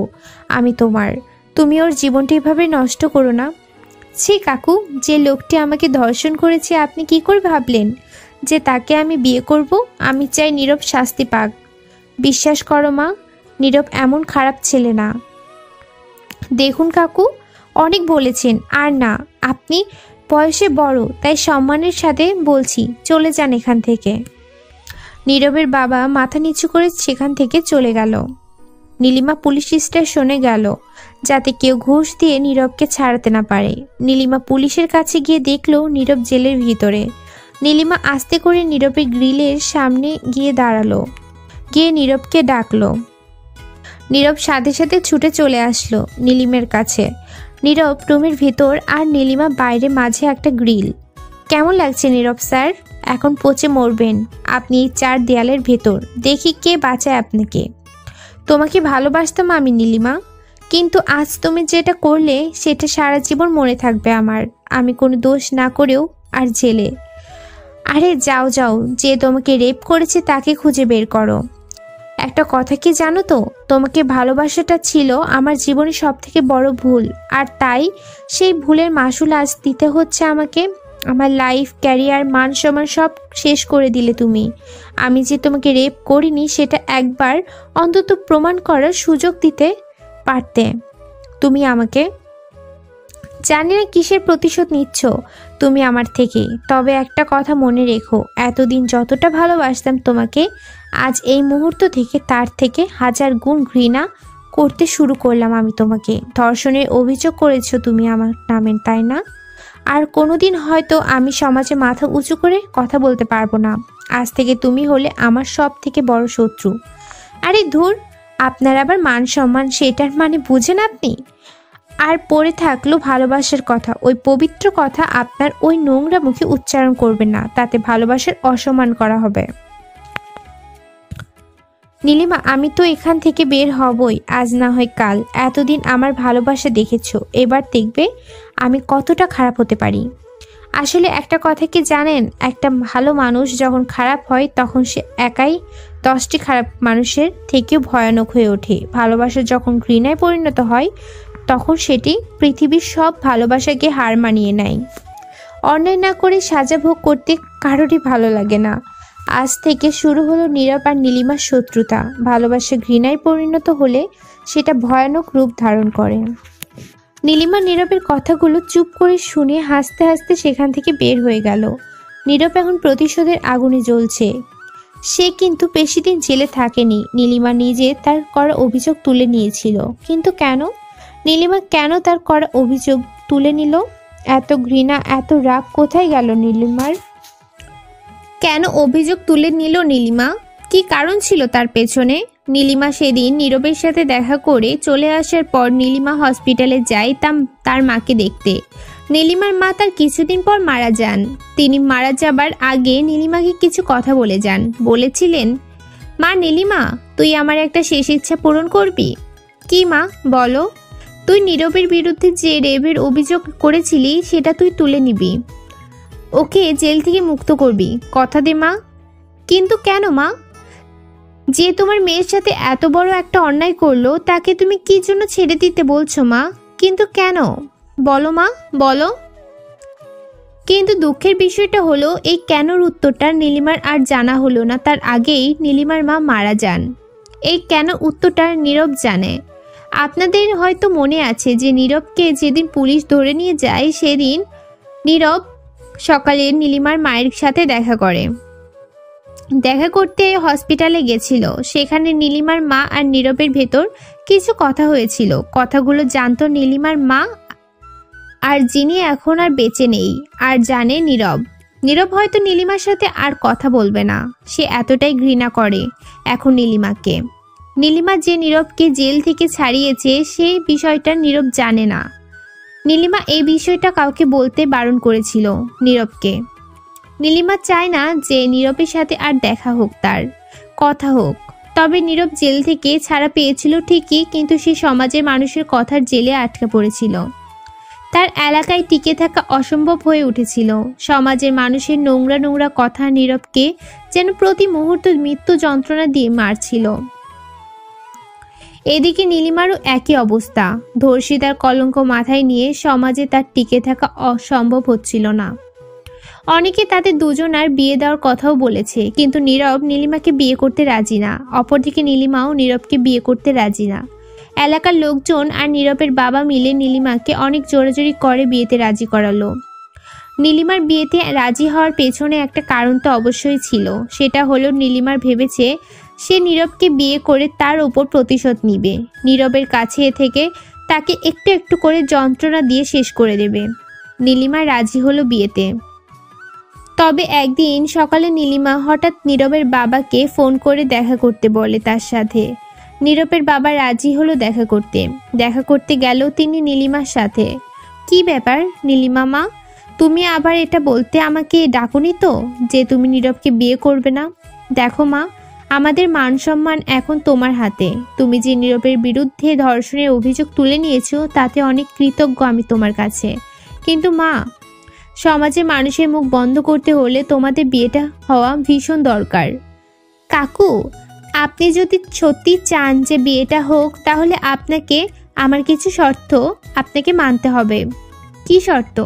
আমি তোমার। তুমি ওর জীবনটা এভাবে নষ্ট করো না। ছি কাকু, যে লোকটি আমাকে ধর্ষণ করেছে আপনি কি করে ভাবলেন যে তাকে আমি বিয়ে করব? আমি চাই নীরব শাস্তি পাক। বিশ্বাস করো মা, নীরব এমন খারাপ ছেলে না। দেখুন কাকু, অনেক বলেছেন, আর না, আপনি বয়সে বড়, তাই সম্মানের সাথে বলছি, চলে যান এখান থেকে। নীরবের বাবা মাথা নিচু করে সেখান থেকে চলে গেল। নীলিমা পুলিশ স্টেশনে গেল, যাতে কেউ ঘুষ দিয়ে নীরবকে ছাড়াতে না পারে। নীলিমা পুলিশের কাছে গিয়ে দেখলো নীরব জেলের ভিতরে। নীলিমা আস্তে করে নীরবের গ্রিলের সামনে গিয়ে দাঁড়ালো, গিয়ে নীরবকে ডাকলো। নীরব সাথে সাথে ছুটে চলে আসলো নীলিমের কাছে। নীরব রুমের ভিতর আর নীলিমা বাইরে, মাঝে একটা গ্রিল। কেমন লাগছে নীরব স্যার? এখন পচে মরবেন আপনি এই 4 দেয়ালের ভেতর। দেখি কে বাঁচায় আপনাকে। তোমাকে ভালোবাসতাম আমি নীলিমা, কিন্তু আজ তুমি যেটা করলে সেটা সারা জীবন মনে থাকবে আমার। আমি কোনো দোষ না করেও আর জেলে। আরে যাও যাও, যে তোমাকে রেপ করেছে তাকে খুঁজে বের করো। একটা কথা কি জানো তো, তোমাকে ভালোবাসাটা ছিল আমার জীবনের সব থেকে বড় ভুল, আর তাই সেই ভুলের মাসুল আজ দিতে হচ্ছে আমাকে। আমার লাইফ, ক্যারিয়ার, মান সম্মান সব শেষ করে দিলে তুমি। আমি যে তোমাকে রেপ করিনি সেটা একবার অন্তত প্রমাণ করার সুযোগ দিতে পারতে তুমি আমাকে। জানি না কিসের প্রতিশোধ নিচ্ছ তুমি আমার থেকে, তবে একটা কথা মনে রেখো, এতদিন যতটা ভালোবাসতাম তোমাকে, আজ এই মুহূর্ত থেকে তার থেকে 1000 গুণ ঘৃণা করতে শুরু করলাম আমি তোমাকে। ধর্ষণের অভিযোগ করেছো তুমি আমার নামে, তাই না? আর কোনোদিন হয়তো আমি সমাজে মাথা উঁচু করে কথা বলতে পারবো না। আজ থেকে তুমি হলে আমার সব থেকে বড় শত্রু। আরে ধুর, আপনার আবার মান সম্মান, সেটার মানে বুঝেন আপনি? আর পড়ে থাকলো ভালোবাসার কথা, ওই পবিত্র কথা আপনার ওই নোংরা মুখে উচ্চারণ করবেন না, তাতে ভালোবাসার অসম্মান করা হবে। নীলিমা, আমি তো এখান থেকে বের হবই, আজ না হয় কাল। এতদিন আমার ভালোবাসা দেখেছো, এবার দেখবে আমি কতটা খারাপ হতে পারি। আসলে একটা কথা কি জানেন, একটা ভালো মানুষ যখন খারাপ হয় তখন সে একাই 10টি খারাপ মানুষের থেকেও ভয়ানক হয়ে ওঠে। ভালোবাসা যখন ঘৃণায় পরিণত হয় তখন সেটি পৃথিবীর সব ভালোবাসাকে হার মানিয়ে নেয়। অন্যায় না করে সাজা ভোগ করতে কারোরই ভালো লাগে না। আজ থেকে শুরু হলো নীরব আর নীলিমার শত্রুতা। ভালোবাসা ঘৃণায় পরিণত হলে সেটা ভয়ানক রূপ ধারণ করে। নীলিমা নীরবের কথাগুলো চুপ করে শুনে হাসতে হাসতে সেখান থেকে বের হয়ে গেল। নীরব এখন প্রতিশোধের আগুনে জ্বলছে। সে কিন্তু বেশি দিন জেলে থাকেনি। নীলিমা নিজে তার করা অভিযোগ তুলে নিয়েছিল, কিন্তু কেন? নীলিমা কেন তার করা অভিযোগ তুলে নিল? এত ঘৃণা, এত রাগ কোথায় গেল নীলিমার? কেন অভিযোগ তুলে নিল নীলিমা? কি কারণ ছিল তার পেছনে? নীলিমা সেদিন নীরবের সাথে দেখা করে চলে আসার পর নীলিমা হসপিটালে যায় তার মাকে দেখতে। নীলিমার মা তার কিছুদিন পর মারা যান। তিনি মারা যাবার আগে নীলিমাকে কিছু কথা বলে যান। বলেছিলেন, মা নীলিমা, তুই আমার একটা শেষ ইচ্ছা পূরণ করবি। কি মা, বলো। তুই নীরবের বিরুদ্ধে যে রেপের অভিযোগ করেছিলি সেটা তুই তুলে নিবি, ওকে জেল থেকে মুক্ত করবি, কথা দে মা। কিন্তু কেন মা? যে তোমার মেয়ের সাথে এত বড় একটা অন্যায় করলো তাকে তুমি কি জন্য ছেড়ে দিতে বলছো মা? কিন্তু কেন বলো মা, বলো। কিন্তু দুঃখের বিষয়টা হলো এই কেনর উত্তরটা নীলিমার আর জানা হলো না। তার আগেই নীলিমার মা মারা যান। এই কেন উত্তরটা নীরব জানে। আপনাদের হয়তো মনে আছে যে নীরবকে যেদিন পুলিশ ধরে নিয়ে যায় সেদিন নীরব সকালে নীলিমার মায়ের সাথে দেখা করতে হসপিটালে গেছিল। সেখানে নীলিমার মা আর নীরবের ভেতর কিছু কথা হয়েছিল। কথাগুলো জানতো নীলিমার মা, আর যিনি এখন আর বেঁচে নেই, আর জানে নীরব। নীরব হয়তো নীলিমার সাথে আর কথা বলবে না। সে এতটাই ঘৃণা করে এখন নীলিমাকে। নীলিমা যে নীরবকে জেল থেকে ছাড়িয়েছে সেই বিষয়টা নীরব জানে না। নীলিমা এই বিষয়টা কাউকে বলতে বারণ করেছিল নীরবকে। নীলিমা চায় না যে নীরবের সাথে আর দেখা হোক, তার কথা হোক। তবে নীরব জেল থেকে ছাড়া পেয়েছিল ঠিকই, কিন্তু সে সমাজের মানুষের কথার জেলে আটকে পড়েছিল। তার এলাকায় টিকে থাকা অসম্ভব হয়ে উঠেছিল। সমাজের মানুষের নোংরা নোংরা কথা নীরবকে যেন প্রতি মুহূর্তে মৃত্যু যন্ত্রণা দিয়ে মারছিল। এদিকে নীলিমারও একই অবস্থা। ধর্ষিতার কলঙ্ক মাথায় নিয়ে সমাজে তার টিকে থাকা অসম্ভব হচ্ছিল না। অনেকে তাদের দুজনার বিয়ে দেওয়ার কথাও বলেছে, কিন্তু নীরব নীলিমাকে বিয়ে করতে রাজি না। অপরদিকে নীলিমাও নীরবকে বিয়ে করতে রাজি না। এলাকার লোকজন আর নীরবের বাবা মিলে নীলিমাকে অনেক জোরাজোরি করে বিয়েতে রাজি করালো। নীলিমার বিয়েতে রাজি হওয়ার পেছনে একটা কারণ তো অবশ্যই ছিল। সেটা হলো নীলিমার ভেবেছে সে নীরবকে বিয়ে করে তার উপর প্রতিশোধ নিবে। নীরবের কাছে থেকে তাকে একটু একটু করে যন্ত্রণা দিয়ে শেষ করে দেবে। নীলিমা রাজি হলো বিয়েতে। তবে একদিন সকালে নীলিমা হঠাৎ নীরবের বাবাকে ফোন করে দেখা করতে বলে তার সাথে। নীরবের বাবা রাজি হলো দেখা করতে গেল তিনি নীলিমার সাথে। কি ব্যাপার নীলিমা মা, তুমি আবার এটা বলতে আমাকে ডাকুনি তো যে তুমি নীরবকে বিয়ে করবে না? দেখো মা, আমাদের মান সম্মান এখন তোমার হাতে। তুমি যে নীরবের বিরুদ্ধে ধর্ষণের অভিযোগ তুলে নিয়েছো তাতে অনেক কৃতজ্ঞ আমি তোমার কাছে। কিন্তু মা, সমাজে মানুষের মুখ বন্ধ করতে হলে তোমাদের বিয়েটা হওয়া ভীষণ দরকার। কাকু, আপনি যদি সত্যি চান যে বিয়েটা হোক, তাহলে আপনাকে আমার কিছু শর্ত আপনাকে মানতে হবে। কি শর্ত?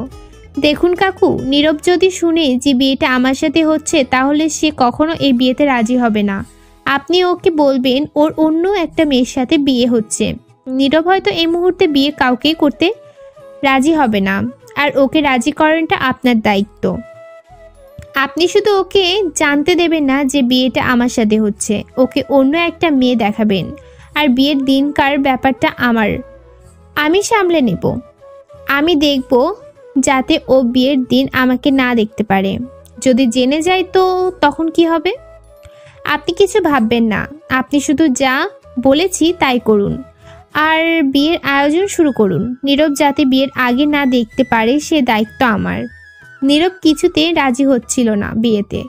দেখুন কাকু, নীরব যদি শুনে যে বিয়েটা আমার সাথে হচ্ছে, তাহলে সে কখনো এই বিয়েতে রাজি হবে না। আপনি ওকে বলবেন ওর অন্য একটা মেয়ের সাথে বিয়ে হচ্ছে। নীরব হয়তো এই মুহূর্তে বিয়ে কাউকেই করতে রাজি হবে না, আর ওকে রাজি করানোটা আপনার দায়িত্ব। আপনি শুধু ওকে জানতে দেবেন না যে বিয়েটা আমার সাথে হচ্ছে, ওকে অন্য একটা মেয়ে দেখাবেন। আর বিয়ের দিনকার ব্যাপারটা আমি সামলে নেব। আমি দেখব যাতে ও বিয়ের দিন আমাকে না দেখতে পারে। যদি জেনে যায় তো তখন কি হবে? আপনি কিছু ভাববেন না, আপনি শুধু যা বলেছি তাই করুন, আর বিয়ের আয়োজন শুরু করুন। নীরব যাতে বিয়ের আগে না দেখতে পারে সে দায়িত্ব আমার। নীরব কিছুতে রাজি হচ্ছিল না বিয়েতে।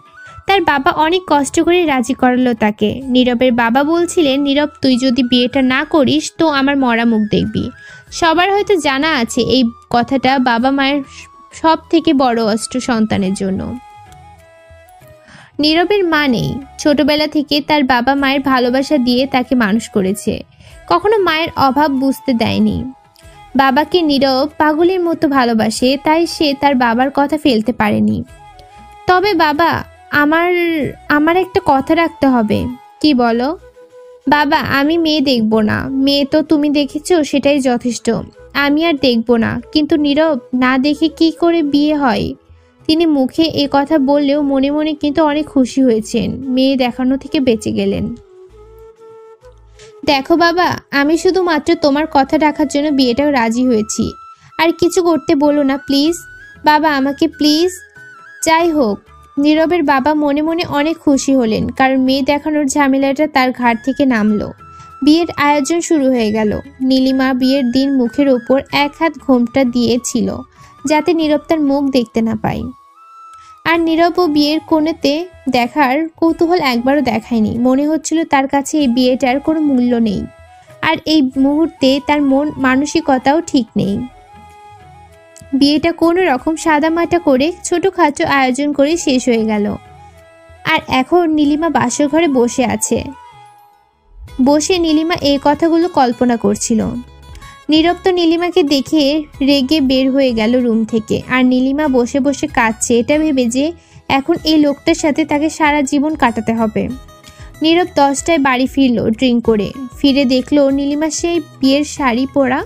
তার বাবা অনেক কষ্ট করে রাজি করালো তাকে। নীরবের বাবা বলছিলেন, নীরব তুই যদি বিয়েটা না করিস তো আমার মরা মুখ দেখবি। সবার হয়তো জানা আছে এই কথাটা বাবা মায়ের সব থেকে বড় অস্ত্র সন্তানের জন্য। নীরবের মা নেই, ছোটবেলা থেকে তার বাবা মায়ের ভালোবাসা দিয়ে তাকে মানুষ করেছে, কখনো মায়ের অভাব বুঝতে দেয়নি। বাবাকে নীরব পাগলের মতো ভালোবাসে, তাই সে তার বাবার কথা ফেলতে পারেনি। তবে বাবা, আমার একটা কথা রাখতে হবে। কি বলো? বাবা, আমি মেয়ে দেখব না। মেয়ে তো তুমি দেখেছো, সেটাই যথেষ্ট। আমি আর দেখব না। কিন্তু নীরব না দেখে কি করে বিয়ে হয়? তিনি মুখে এ কথা বললেও মনে মনে কিন্তু অনেক খুশি হয়েছেন। মেয়ে দেখানো থেকে বেঁচে গেলেন। দেখো বাবা, আমি শুধুমাত্র তোমার কথা রাখার জন্য বিয়েটাও রাজি হয়েছি। আর কিছু করতে বলো না প্লিজ বাবা, আমাকে প্লিজ। যাই হোক, নীরবের বাবা মনে মনে অনেক খুশি হলেন, কারণ মেয়ে দেখানোর ঝামেলাটা তার ঘাট থেকে নামলো। বিয়ের আয়োজন শুরু হয়ে গেল। নীলিমা বিয়ের দিন মুখের ওপর এক হাত ঘোমটা দিয়েছিল, যাতে নীরব তার মুখ দেখতে না পায়। আর নীরবও বিয়ের কোণেতে দেখার কৌতূহল একবারও দেখায়নি। মনে হচ্ছিল তার কাছে এই বিয়েটার কোনো মূল্য নেই, আর এই মুহূর্তে তার মন মানসিকতাও ঠিক নেই। বিয়েটা কোনো রকম সাদামাটা করে ছোটখাটো আয়োজন করে শেষ হয়ে গেল। আর এখন নীলিমা বাসর ঘরে বসে আছে। বসে নীলিমা এই কথাগুলো কল্পনা করছিল। নীরব তো নীলিমাকে দেখে রেগে বের হয়ে গেল রুম থেকে। আর নীলিমা বসে বসে কাঁদছে, এটা ভেবে যে এখন এই লোকটার সাথে তাকে সারা জীবন কাটাতে হবে। নীরব 10টায় বাড়ি ফিরল ড্রিঙ্ক করে। ফিরে দেখলো নীলিমা সেই বিয়ের শাড়ি পরা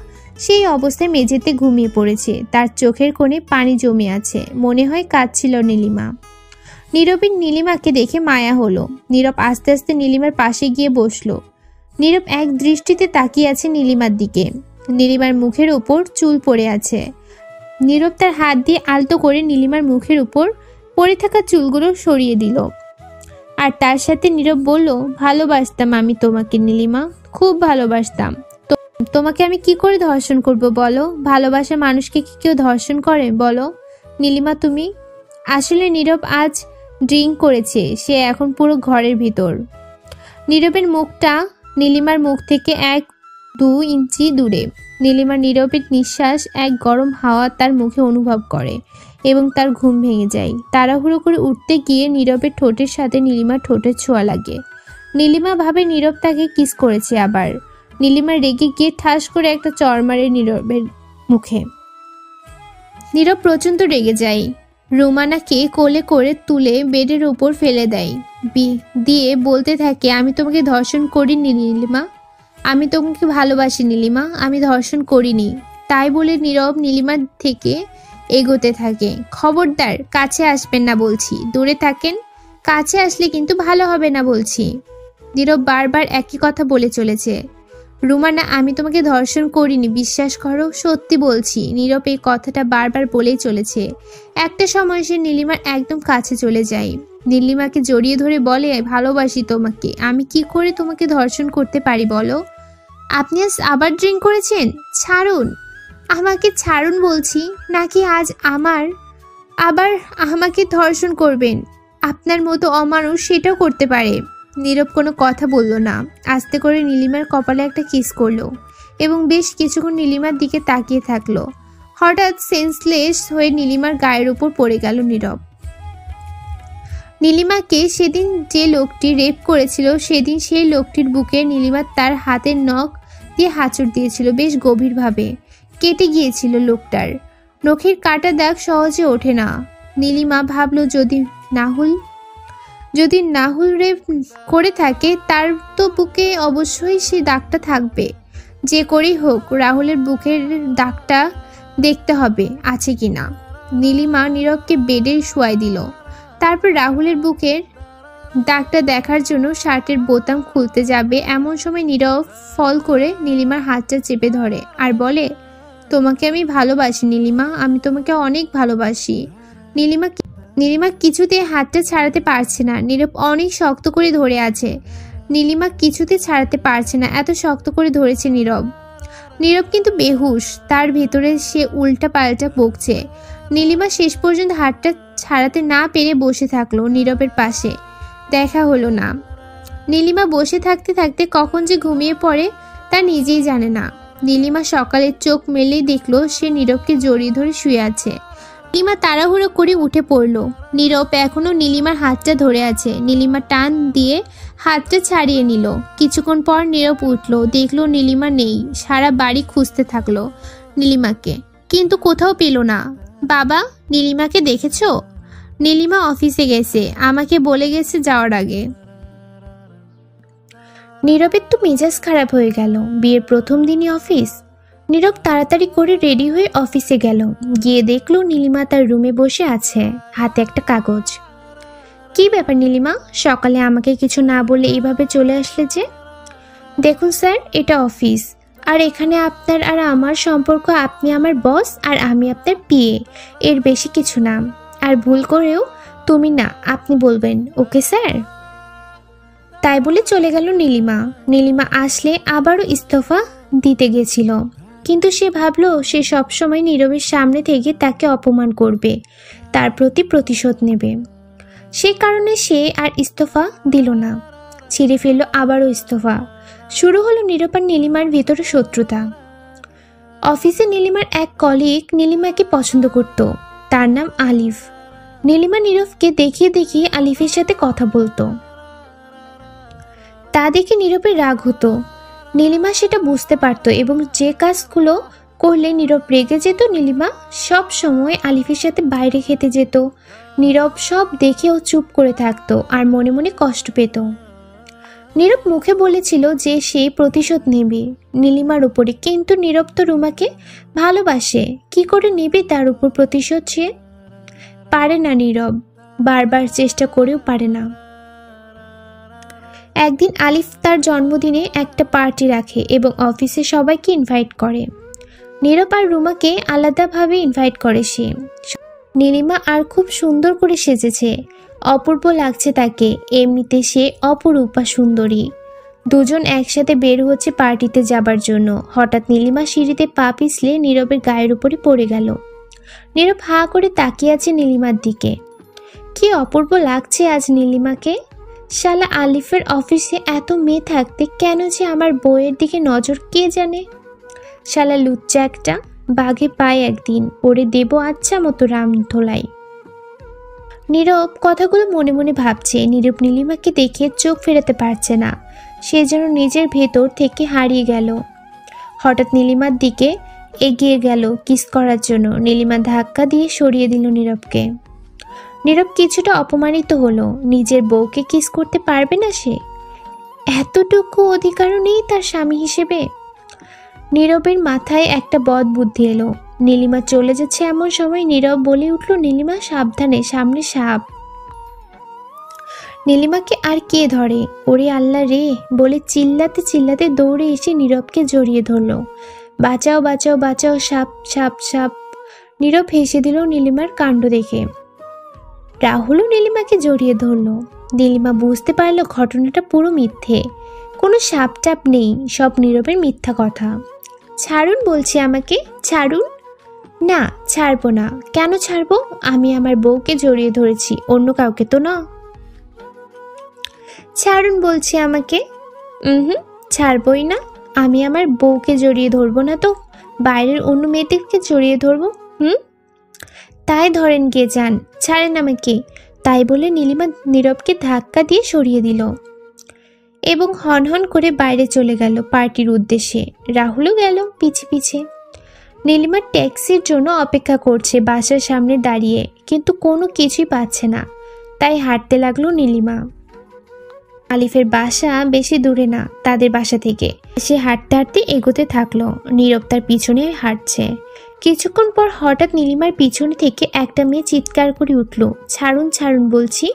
সেই অবস্থায় মেঝেতে ঘুমিয়ে পড়েছে। তার চোখের কোণে পানি জমে আছে। মনে হয় কাঁদছিল নীলিমা। নীরবের নীলিমাকে দেখে মায়া হলো। নীরব আস্তে আস্তে নীলিমার পাশে গিয়ে বসলো। নীরব এক দৃষ্টিতে তাকিয়ে আছে নীলিমার দিকে। নীলিমার মুখের উপর চুল পড়ে আছে। নীরব তার হাত দিয়ে আলতো করে নীলিমার মুখের উপর পড়ে থাকা চুলগুলো সরিয়ে দিল। আর তার সাথে নীরব বলল, ভালোবাসতাম আমি তোমাকে নীলিমা, খুব ভালোবাসতাম। তোমাকে আমি কি করে ধর্ষণ করব বলো? ভালোবাসা মানুষকে কি কেউ ধর্ষণ করে বলো নীলিমা তুমি? আসলে নীরব আজ ড্রিঙ্ক করেছে, সে এখন পুরো ঘরের ভিতর। নীরবের মুখটা নীলিমার মুখ থেকে 1-2 ইঞ্চি দূরে। নীলিমা নীরবের নিঃশ্বাস এক গরম হাওয়া তার মুখে অনুভব করে এবং তার ঘুম ভেঙে যায়। তাড়াহুড়ো করে উঠতে গিয়ে নীরবের ঠোঁটের সাথে নীলিমার ঠোঁটের ছোঁয়া লাগে। নীলিমা ভাবে নীরব তাকে কিস করেছে। আবার নীলিমা রেগে গিয়ে ঠাস করে একটা চড় মারে নীরবের মুখে। নীরব প্রচণ্ড রেগে যায়। রুমানাকে কোলে করে তুলে বেডের উপর ফেলে দেয়, দিয়ে বলতে থাকে, আমি তোমাকে ধর্ষণ করিনি নীলিমা, আমি তোমাকে ভালোবাসি নীলিমা, আমি ধর্ষণ করিনি। তাই বলে নীরব নীলিমার থেকে এগোতে থাকে। খবরদার, কাছে আসবেন না বলছি, দূরে থাকেন, কাছে আসলে কিন্তু ভালো হবে না বলছি। নীরব বারবার একই কথা বলে চলেছে। রুমানা, আমি তোমাকে ধর্ষণ করিনি, বিশ্বাস করো, সত্যি বলছি। নীরব এই কথাটা বারবার বলেই চলেছে। একটা সময় সে নীলিমার একদম কাছে চলে যায়। নীলিমাকে জড়িয়ে ধরে বলে, ভালোবাসি তোমাকে, আমি কি করে তোমাকে ধর্ষণ করতে পারি বলো? আপনি আজ আবার ড্রিঙ্ক করেছেন? ছাড়ুন আমাকে, ছাড়ুন বলছি, নাকি আজ আবার আমাকে ধর্ষণ করবেন? আপনার মতো অমানুষ সেটাও করতে পারে। নীরব কোনো কথা বলল না। আস্তে করে নীলিমার কপালে একটা কিস করলো এবং বেশ কিছুক্ষণ নীলিমার দিকে তাকিয়ে থাকলো। হঠাৎ সেন্সলেস হয়ে নীলিমার গায়ের উপর পড়ে গেল নীরব। নীলিমাকে সেদিন যে লোকটি রেপ করেছিল সেদিন সেই লোকটির বুকে নীলিমা তার হাতের নখ দিয়ে হাঁচড় দিয়েছিল, বেশ গভীরভাবে কেটে গিয়েছিল লোকটার। নখের কাটা দাগ সহজে ওঠে না। নীলিমা ভাবল যদি নাহুল রেপ করে থাকে তার তো বুকে অবশ্যই সেই দাগটা থাকবে। যে করেই হোক রাহুলের বুকের দাগটা দেখতে হবে আছে কিনা। নীলিমা নীরবকে বেডে শোয়াই দিল। তারপর রাহুলের বুকের দাগটা দেখার জন্য শার্টের বোতাম খুলতে যাবে এমন সময় নীরব ফল করে নীলিমার হাতটা চেপে ধরে আর বলে, তোমাকে আমি ভালোবাসি নীলিমা, আমি তোমাকে অনেক ভালোবাসি। নীলিমা কিছুতে হাতটা ছাড়াতে পারছে না। নীরব অনেক শক্ত করে ধরে আছে। নীলিমা কিছুতে ছাড়াতে পারছে না, এত শক্ত করে ধরেছে নীরব। নীরব কিন্তু বেহুশ, তার ভেতরে সে উল্টা পাল্টা বকছে। নীলিমা শেষ পর্যন্ত হাতটা ছাড়াতে না পেরে বসে থাকলো নীরবের পাশে। দেখা হলো না। নীলিমা বসে থাকতে থাকতে কখন যে ঘুমিয়ে পড়ে তা নিজেই জানে না। নীলিমা সকালে চোখ মেলেই দেখলো সে নীরবকে জড়িয়ে ধরে শুয়ে আছে। নীলিমা তাড়াহুড়ো করে উঠে পড়ল। নীরব এখনো নীলিমার হাতটা ধরে আছে। নীলিমা টান দিয়ে হাতটা ছাড়িয়ে নিল। কিছুক্ষণ পর নীরব উঠল, দেখলো নীলিমা নেই। সারা বাড়ি খুঁজতে থাকলো নীলিমাকে, কিন্তু কোথাও পেল না। বাবা, নীলিমাকে দেখেছো? নীলিমা অফিসে গেছে, আমাকে বলে গেছে যাওয়ার আগে। নীরবের তো মেজাজ খারাপ হয়ে গেল। বিয়ের প্রথম দিনই অফিস। নীরব তাড়াতাড়ি করে রেডি হয়ে অফিসে গেল। গিয়ে দেখলো নীলিমা তার রুমে বসে আছে, হাতে একটা কাগজ। কি ব্যাপার নীলিমা, সকালে আমাকে কিছু না বলে এইভাবে চলে আসলে যে? দেখুন স্যার, এটা অফিস, আর এখানে আপনার আর আমার সম্পর্ক। আপনি আমার বস আর আমি আপনার পিএ, এর বেশি কিছু না। আর ভুল করেও তুমি না, আপনি বলবেন, ওকে স্যার? তাই বলে চলে গেল নীলিমা। নীলিমা আসলে আবারও ইস্তফা দিতে গেছিল, কিন্তু সে ভাবলো সে সবসময় নীরবের সামনে থেকে তাকে অপমান করবে, তার প্রতি প্রতিশোধ নেবে। সে কারণে সে আর ইস্তফা দিল না, ছিঁড়ে ফেললো আবারও ইস্তফা। শুরু হলো নীরব আর নীলিমার ভিতরে শত্রুতা। অফিসে নীলিমার এক কলিগ নীলিমাকে পছন্দ করত, তার নাম আলিফ। নীলিমা নীরবকে দেখিয়ে দেখিয়ে আলিফের সাথে কথা বলতো। তা দেখে নীরবের রাগ হতো। নীলিমা সেটা বুঝতে পারত এবং যে কাজগুলো করলে নীরব রেগে যেত, নীলিমা সব সময় আলিফের সাথে বাইরে খেতে যেত। নীরব সব দেখেও চুপ করে থাকতো আর মনে মনে কষ্ট পেত। নীরব মুখে বলেছিল যে সে প্রতিশোধ নেবে নীলিমার উপরে, কিন্তু নীরব তো রুমাকে ভালোবাসে, কি করে নেবে তার উপর প্রতিশোধ? সে পারে না। নীরব বারবার চেষ্টা করেও পারে না। একদিন আলিফ তার জন্মদিনে একটা পার্টি রাখে এবং অফিসে সবাইকে ইনভাইট করে। নীরব আর রুমাকে আলাদাভাবে ইনভাইট করে সে। নীলিমা আর খুব সুন্দর করে সেজেছে, অপূর্ব লাগছে তাকে। এমনিতে সে অপরূপা সুন্দরী। দুজন একসাথে বের হচ্ছে পার্টিতে যাবার জন্য। হঠাৎ নীলিমা সিঁড়িতে পা পিছলে নীরবের গায়ের উপরে পড়ে গেল। নীরব হাঁ করে তাকিয়ে আছে নীলিমার দিকে। কি অপূর্ব লাগছে আজ নীলিমাকে। শালা আলিফের অফিসে এত মেয়ে থাকতে কেন যে আমার বউয়ের দিকে নজর কে জানে। শালা লুচ্চা একটা, বাঘে পায় একদিন, ওরে দেব আচ্ছা মতো রাম ধোলাই। নীরব কথাগুলো মনে মনে ভাবছে। নীরব নীলিমাকে দেখে চোখ ফেরাতে পারছে না, সে যেন নিজের ভেতর থেকে হারিয়ে গেল। হঠাৎ নীলিমার দিকে এগিয়ে গেল কিস করার জন্য। নীলিমা ধাক্কা দিয়ে সরিয়ে দিল নীরবকে। নীরব কিছুটা অপমানিত হলো। নিজের বউকে কিস করতে পারবে না সে? এতটুকু অধিকারও নেই তার স্বামী হিসেবে? নীরবের মাথায় একটা বদ বুদ্ধি এলো। নীলিমা চলে যাচ্ছে এমন সময় নীরব বলে উঠল, নীলিমা সাবধানে, সামনে সাপ। নীলিমাকে আর কে ধরে? ওরে আল্লাহ রে বলে চিল্লাতে চিল্লাতে দৌড়ে এসে নীরবকে জড়িয়ে ধরলো। বাঁচাও বাঁচাও বাঁচাও, সাপ সাপ সাপ। নীরব হেসে দিল নীলিমার কাণ্ড দেখে। রাহুলও নীলিমাকে জড়িয়ে ধরল। নীলিমা বুঝতে পারল ঘটনাটা পুরো মিথ্যে, কোনো সাপ টাপ নেই, সব নীরবের মিথ্যা কথা। ছাড়ুন বলছি, আমাকে ছাড়ুন। না, ছাড়বো না। কেন ছাড়বো? আমি আমার বউকে জড়িয়ে ধরেছি, অন্য কাউকে তো না। ছাড়ুন বলছি আমাকে। ছাড়বই না। আমি আমার বউকে জড়িয়ে ধরবো না তো বাইরের অন্য মেয়েদেরকে জড়িয়ে ধরবো? তাই ধরেন গিয়ে যান, ছাড়েন আমাকে। তাই বলে নীলিমা নীরবকে ধাক্কা দিয়ে সরিয়ে দিল এবং হনহন করে বাইরে চলে গেল পার্টির উদ্দেশ্যে। রাহুলও গেল পিছে পিছে। নীলিমা ট্যাক্সির জন্য অপেক্ষা করছে বাসার সামনে দাঁড়িয়ে, কিন্তু কোনো কিছুই পাচ্ছে না। তাই হাঁটতে লাগলো নীলিমা। আলিফের বাসা বেশি দূরে না তাদের বাসা থেকে। সে হাঁটতে হাঁটতে এগোতে থাকলো। নীরব তার পিছনে হাঁটছে। কিছুক্ষণ পর হঠাৎ নীলিমার পিছনে থেকে একটা মেয়ে চিৎকার করে উঠল, ছাড়ুন ছাড়ুন বলছি,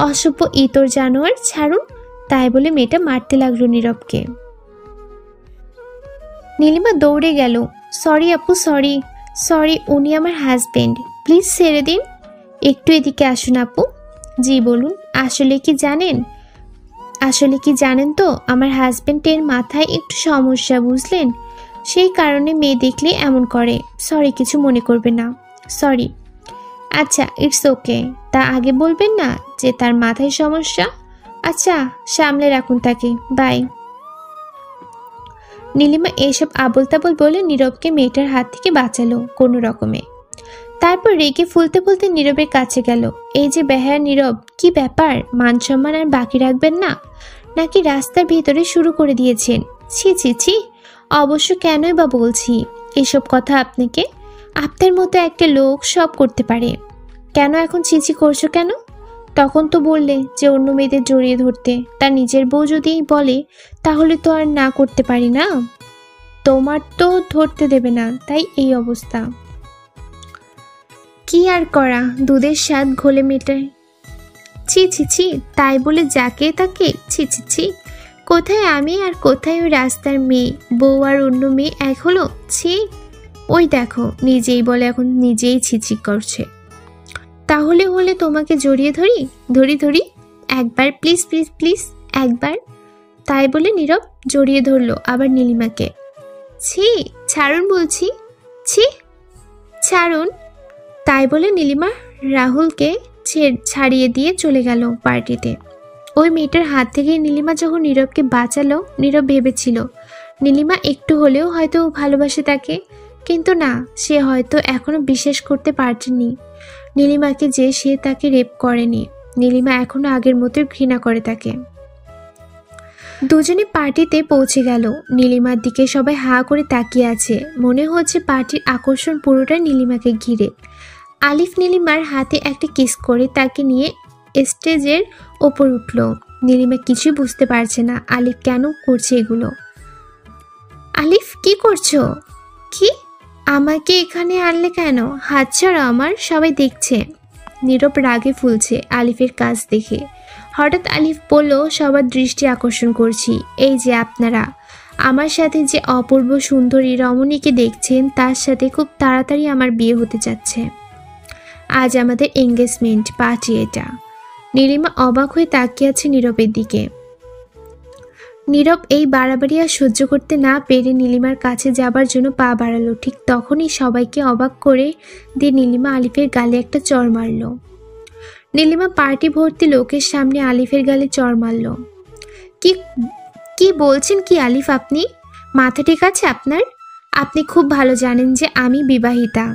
অসভ্য ইতর জানোয়ার, ছাড়ুন। তাই বলে মেয়েটা মারতে লাগলো নীরবকে। নীলিমা দৌড়ে গেল। সরি আপু, সরি সরি, উনি আমার হাজবেন্ড, প্লিজ ছেড়ে দিন। একটু এদিকে আসুন আপু। জি বলুন। আসলে কি জানেন তো আমার হাজবেন্ডের মাথায় একটু সমস্যা, বুঝলেন? সেই কারণে মেয়ে দেখলে এমন করে। সরি, কিছু মনে করবে না। সরি। আচ্ছা, ইটস ওকে। তা আগে বলবেন না যে তার মাথায় সমস্যা? আচ্ছা, সামলে রাখুন তাকে, বাই। নীলিমা এসব আবল তাবল বলে নীরবকে মেয়েটার হাত থেকে বাঁচালো কোনো রকমে। তারপর রেগে ফুলতে ফুলতে নীরবের কাছে গেল। এই যে বেহায়া নীরব, কি ব্যাপার? মান সম্মান আর বাকি রাখবেন না, নাকি রাস্তার ভিতরে শুরু করে দিয়েছেন? ছি ছি ছি। অবশ্য কেনই বা বলছি এসব কথা আপনাকে? আপনার মতো একটা লোক সব করতে পারে। কেন এখন ছিছি করছো কেন? তখন তো বললে যে অন্য মেয়েদের জড়িয়ে ধরতে। তার নিজের বউ যদি বলে তাহলে তো আর না করতে পারি না। তোমার তো ধরতে দেবে না, তাই এই অবস্থা। কি আর করা, দুধের স্বাদ ঘোলে মেটায়। ছি ছি ছি, তাই বলে যাকে তাকে ছি ছি ছি। কোথায় আমি আর কোথায় ওই রাস্তার মেয়ে? বউ আর অন্য মেয়ে এক হলো? ছি। ওই দেখো, নিজেই বলে এখন নিজেই ছিছি করছে। তাহলে হলে তোমাকে জড়িয়ে ধরি একবার, প্লিজ প্লিজ প্লিজ, একবার। তাই বলে নীরব জড়িয়ে ধরলো আবার নীলিমাকে। ছি, ছাড়ুন বলছি, ছি, ছাড়ুন। তাই বলে নীলিমা রাহুলকে ছাড়িয়ে দিয়ে চলে গেল পার্টিতে। ওই মেয়েটার হাত থেকে নীলিমা যখন নীরবকে বাঁচালো, নীরব ভেবেছিল নীলিমা একটু হলেও হয়তো ভালোবাসে তাকে, কিন্তু না, সে হয়তো এখনো বিশ্বাস করতে পারেনি নীলিমাকে যে সে তাকে রেপ করেনি। নীলিমা এখনো আগের মতোই ঘৃণা করে তাকে। দুজনে পার্টিতে পৌঁছে গেল। নীলিমার দিকে সবাই হা করে তাকিয়ে আছে। মনে হচ্ছে পার্টির আকর্ষণ পুরোটাই নীলিমাকে ঘিরে। আলিফ নীলিমার হাতে একটা কিস করে তাকে নিয়ে স্টেজের ওপর উঠল। নীলিমা কিছুই বুঝতে পারছে না আলিফ কেন করছে এগুলো। আলিফ, কি করছো? কি? আমাকে এখানে আনলে কেন? হাত ছাড়ো আমার, সবাই দেখছে। নীরব রাগে ফুলছে আলিফের কাজ দেখে। হঠাৎ আলিফ বলল, সবার দৃষ্টি আকর্ষণ করছি। এই যে আপনারা আমার সাথে যে অপূর্ব সুন্দরী রমণীকে দেখছেন, তার সাথে খুব তাড়াতাড়ি আমার বিয়ে হতে যাচ্ছে। আজ আমাদের এঙ্গেজমেন্ট পার্টি এটা। নীলিমা অবাক হয়ে তাকিয়ে আছে নীরবের দিকে। নীরব এই বাড়াবাড়ি আর সহ্য করতে না পেরে নীলিমার কাছে যাবার জন্য পা বাড়ালো। ঠিক তখনই সবাইকে অবাক করে দিয়ে নীলিমা আলিফের গালে একটা চড় মারল। নীলিমা পার্টি ভর্তি লোকের সামনে আলিফের গালে চড় মারল। কি কি বলছেন কি আলিফ আপনি? মাথা ঠিক আছে আপনার? আপনি খুব ভালো জানেন যে আমি বিবাহিতা।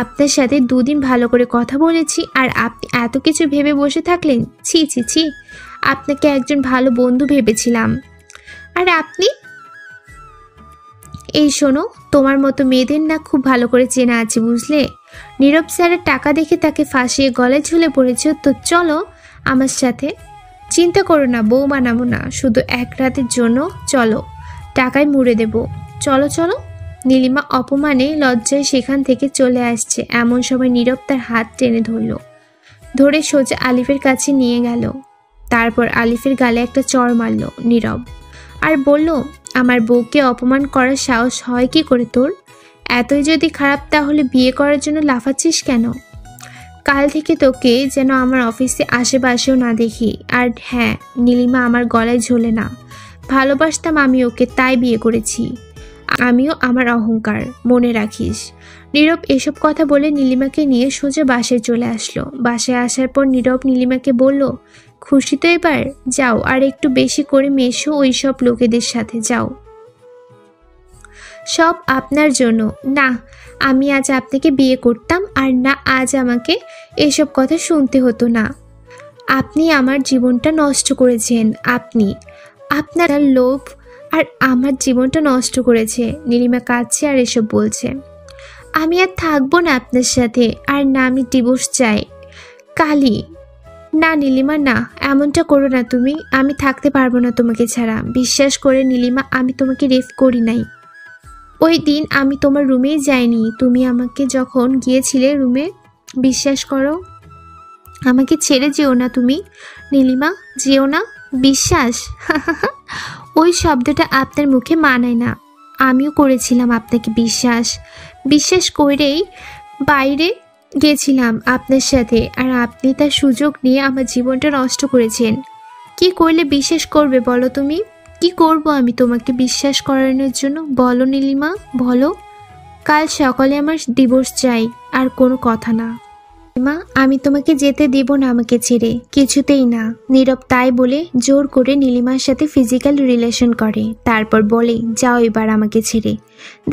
আপনার সাথে দুদিন ভালো করে কথা বলেছি আর আপনি এত কিছু ভেবে বসে থাকলেন? ছি ছি ছি, আপনাকে একজন ভালো বন্ধু ভেবেছিলাম। আর আপনি? এই শোনো, তোমার মতো মেয়েদের না খুব ভালো করে চেনা আছে, বুঝলে? নীরব স্যারের টাকা দেখে তাকে ফাঁসিয়ে গলায় ঝুলে পড়েছ, তো চলো আমার সাথে। চিন্তা করো না, বউ বানাবো না, শুধু এক রাতের জন্য। চলো, টাকায় মুড়ে দেব। চলো চলো। নীলিমা অপমানে লজ্জায় সেখান থেকে চলে আসছে এমন সময় নীরব তার হাত টেনে ধরে সোজা আলিফের কাছে নিয়ে গেল। তারপর আলিফের গালে একটা চড় মারল নীরব আর বলল, আমার বউকে অপমান করার সাহস হয় কি করে তোর? এতই যদি খারাপ তাহলে বিয়ে করার জন্য লাফাচ্ছিস কেন? কাল থেকে তোকে যেন আমার অফিসে আশেপাশেও না দেখি। আর হ্যাঁ, নীলিমা আমার গলায় ঝোলে না। ভালোবাসতাম আমি ওকে, তাই বিয়ে করেছি। আমিও আমার অহংকার, মনে রাখিস। নীরব এসব কথা বলে নীলিমাকে নিয়ে সোজা বাসায় চলে আসলো। বাসায় আসার পর নীরব নীলিমাকে বলল, খুশি তো এবার? যাও আর একটু বেশি করে মেশো ওই সব লোকেদের সাথে, যাও। সব আপনার জন্য। না আমি আজ আপনাকে বিয়ে করতাম, আর না আজ আমাকে এসব কথা শুনতে হতো না। আপনি আমার জীবনটা নষ্ট করেছেন। আপনার লোভ আর আমার জীবনটা নষ্ট করেছে। নীলিমা কাঁদছে আর এসব বলছে। আমি আর থাকবো না আপনার সাথে, আর না আমি ডিভোর্স চাই। কালি, না নীলিমা না, এমনটা করো না তুমি। আমি থাকতে পারবো না তোমাকে ছাড়া। বিশ্বাস করে নীলিমা, আমি তোমাকে রেপ করি নাই। ওই দিন আমি তোমার রুমেই যাইনি। তুমি আমাকে যখন গিয়েছিলে রুমে, বিশ্বাস করো, আমাকে ছেড়ে যেও না তুমি নীলিমা, যেও না। বিশ্বাস? ওই শব্দটা আপনার মুখে মানায় না। আমিও করেছিলাম আপনাকে বিশ্বাস করেই বাইরে গেছিলাম আপনার সাথে, আর আপনি তার সুযোগ নিয়ে আমার জীবনটা নষ্ট করেছেন। কি করলে বিশ্বাস করবে বলো তুমি? কি করব আমি তোমাকে বিশ্বাস করানোর জন্য? বলো নীলিমা, বলো। কাল সকালে আমার ডিভোর্স চাই, আর কোনো কথা না। মা, আমি তোমাকে যেতে দেব না আমাকে ছেড়ে, কিছুতেই না। নীরব তাই বলে জোর করে নীলিমার সাথে ফিজিক্যাল রিলেশন করে, তারপর বলে, যাও এবার আমাকে ছেড়ে।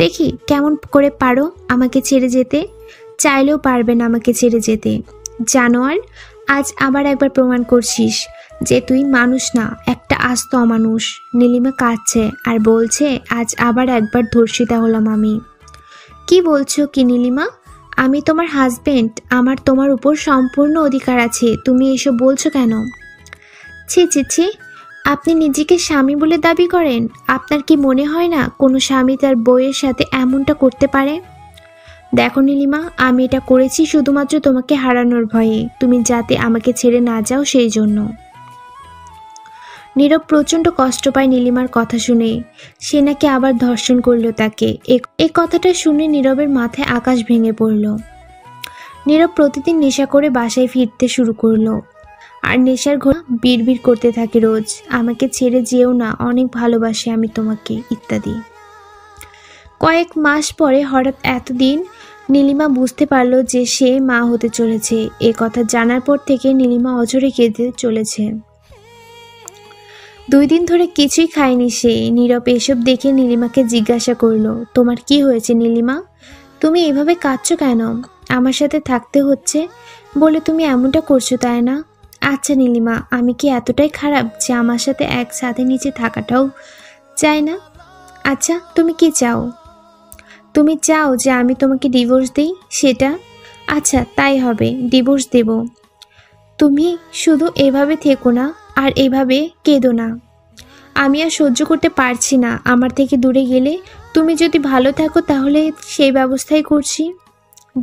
দেখি কেমন করে পারো আমাকে ছেড়ে যেতে। চাইলেও পারবে না আমাকে ছেড়ে যেতে। জানোয়ার, আজ আবার একবার প্রমাণ করছিস যে তুই মানুষ না, একটা আস্ত অমানুষ। নীলিমা কাঁদছে আর বলছে, আজ আবার একবার ধর্ষিতা হলাম আমি। কি বলছো কি নীলিমা? আমি তোমার হাজবেন্ড, আমার তোমার উপর সম্পূর্ণ অধিকার আছে। তুমি এসব বলছো কেন? ছি ছি ছি, আপনি নিজেকে স্বামী বলে দাবি করেন? আপনার কি মনে হয় না কোনো স্বামী তার বউয়ের সাথে এমনটা করতে পারে? দেখো নীলিমা, আমি এটা করেছি শুধুমাত্র তোমাকে হারানোর ভয়ে, তুমি যাতে আমাকে ছেড়ে না যাও সেই জন্য। নীরব প্রচণ্ড কষ্ট পায় নীলিমার কথা শুনে। সে নাকি আবার ধর্ষণ করলো তাকে। এই কথাটা শুনে নীরবের মাথায় আকাশ ভেঙে পড়ল। নীরব প্রতিদিন নেশা করে বাসায় ফিরতে শুরু করলো, আর নেশার ঘোড়া বিড়বিড় করতে থাকে রোজ, আমাকে ছেড়ে যেও না, অনেক ভালোবাসি আমি তোমাকে, ইত্যাদি। কয়েক মাস পরে হঠাৎ এতদিন নীলিমা বুঝতে পারলো যে সে মা হতে চলেছে। এ কথা জানার পর থেকে নীলিমা অঝরে কেঁদে চলেছে। 2 দিন ধরে কিছুই খায়নি সে। নীরব এসব দেখে নীলিমাকে জিজ্ঞাসা করলো, তোমার কি হয়েছে নীলিমা? তুমি এভাবে কাঁদছো কেন? আমার সাথে থাকতে হচ্ছে বলে তুমি এমনটা করছো, তাই না? আচ্ছা নীলিমা, আমি কি এতটাই খারাপ যে আমার সাথে এক ছাদের নিচে থাকাটাও চাই না? আচ্ছা তুমি কি চাও? তুমি চাও যে আমি তোমাকে ডিভোর্স দিই, সেটা? আচ্ছা তাই হবে, ডিভোর্স দেব। তুমি শুধু এভাবে থেকো না, আর এভাবে কেঁদো না। আমি আর সহ্য করতে পারছি না। আমার থেকে দূরে গেলে তুমি যদি ভালো থাকো তাহলে সেই ব্যবস্থাই করছি।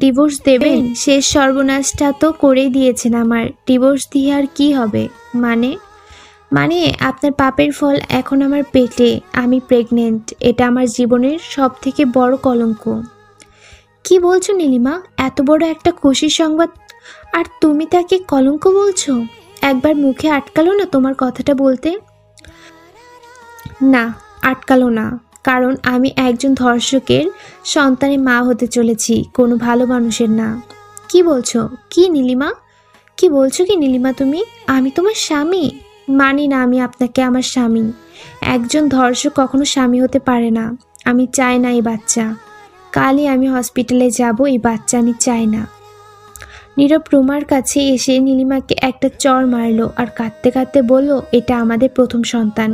ডিভোর্স দেবেন? শেষ সর্বনাশটা তো করেই দিয়েছেন আমার। ডিভোর্স দিয়ে আর কি হবে? মানে আপনার পাপের ফল এখন আমার পেটে। আমি প্রেগনেন্ট। এটা আমার জীবনের সব থেকে বড় কলঙ্ক। কি বলছো নীলিমা? এত বড় একটা খুশির সংবাদ, আর তুমি তাকে কলঙ্ক বলছো? একবার মুখে আটকালো না তোমার কথাটা বলতে? না, আটকালো না, কারণ আমি একজন ধর্ষকের সন্তানের মা হতে চলেছি, কোনো ভালো মানুষের না। কি বলছো কি নীলিমা? কি বলছো কি নীলিমা তুমি? আমি তোমার স্বামী? মানি না আমি আপনাকে আমার স্বামী। একজন ধর্ষক কখনো স্বামী হতে পারে না। আমি চাই না এই বাচ্চা। কালই আমি হসপিটালে যাব, এই বাচ্চা আমি চাই না। নীরব রুমার কাছে এসে নীলিমাকে একটা চড় মারলো আর কাঁদতে কাঁদতে বলল, এটা আমাদের প্রথম সন্তান।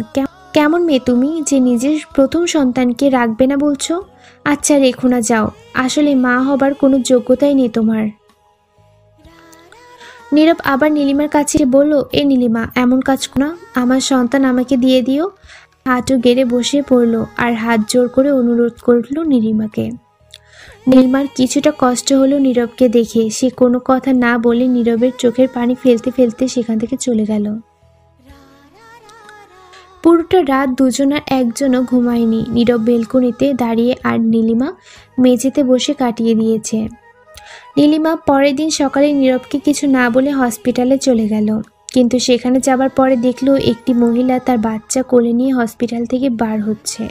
কেমন মেয়ে তুমি যে নিজের প্রথম সন্তানকে রাখবে না বলছো? আচ্ছা রেখো না, যাও। আসলে মা হবার কোনো যোগ্যতাই নেই তোমার। নীরব আবার নীলিমার কাছে বলল, এ নীলিমা, এমন কাজ না, আমার সন্তান আমাকে দিয়ে দিও। হাঁটু গেড়ে বসে পড়ল আর হাত জোর করে অনুরোধ করল নীলিমাকে। নীলিমার কিছুটা কষ্ট হলো নীরবকে দেখে। সে কোনো কথা না বলে নীরবের চোখের পানি ফেলতে ফেলতে সেখান থেকে চলে গেল। পুরোটা রাত দুজনার একজনও ঘুমায়নি। নীরব বেলকনিতে দাঁড়িয়ে আর নীলিমা মেঝেতে বসে কাটিয়ে দিয়েছে। নীলিমা পরের দিন সকালে নীরবকে কিছু না বলে হসপিটালে চলে গেল, কিন্তু সেখানে যাবার পরে দেখলো একটি মহিলা তার বাচ্চা কোলে নিয়ে হসপিটাল থেকে বার হচ্ছে।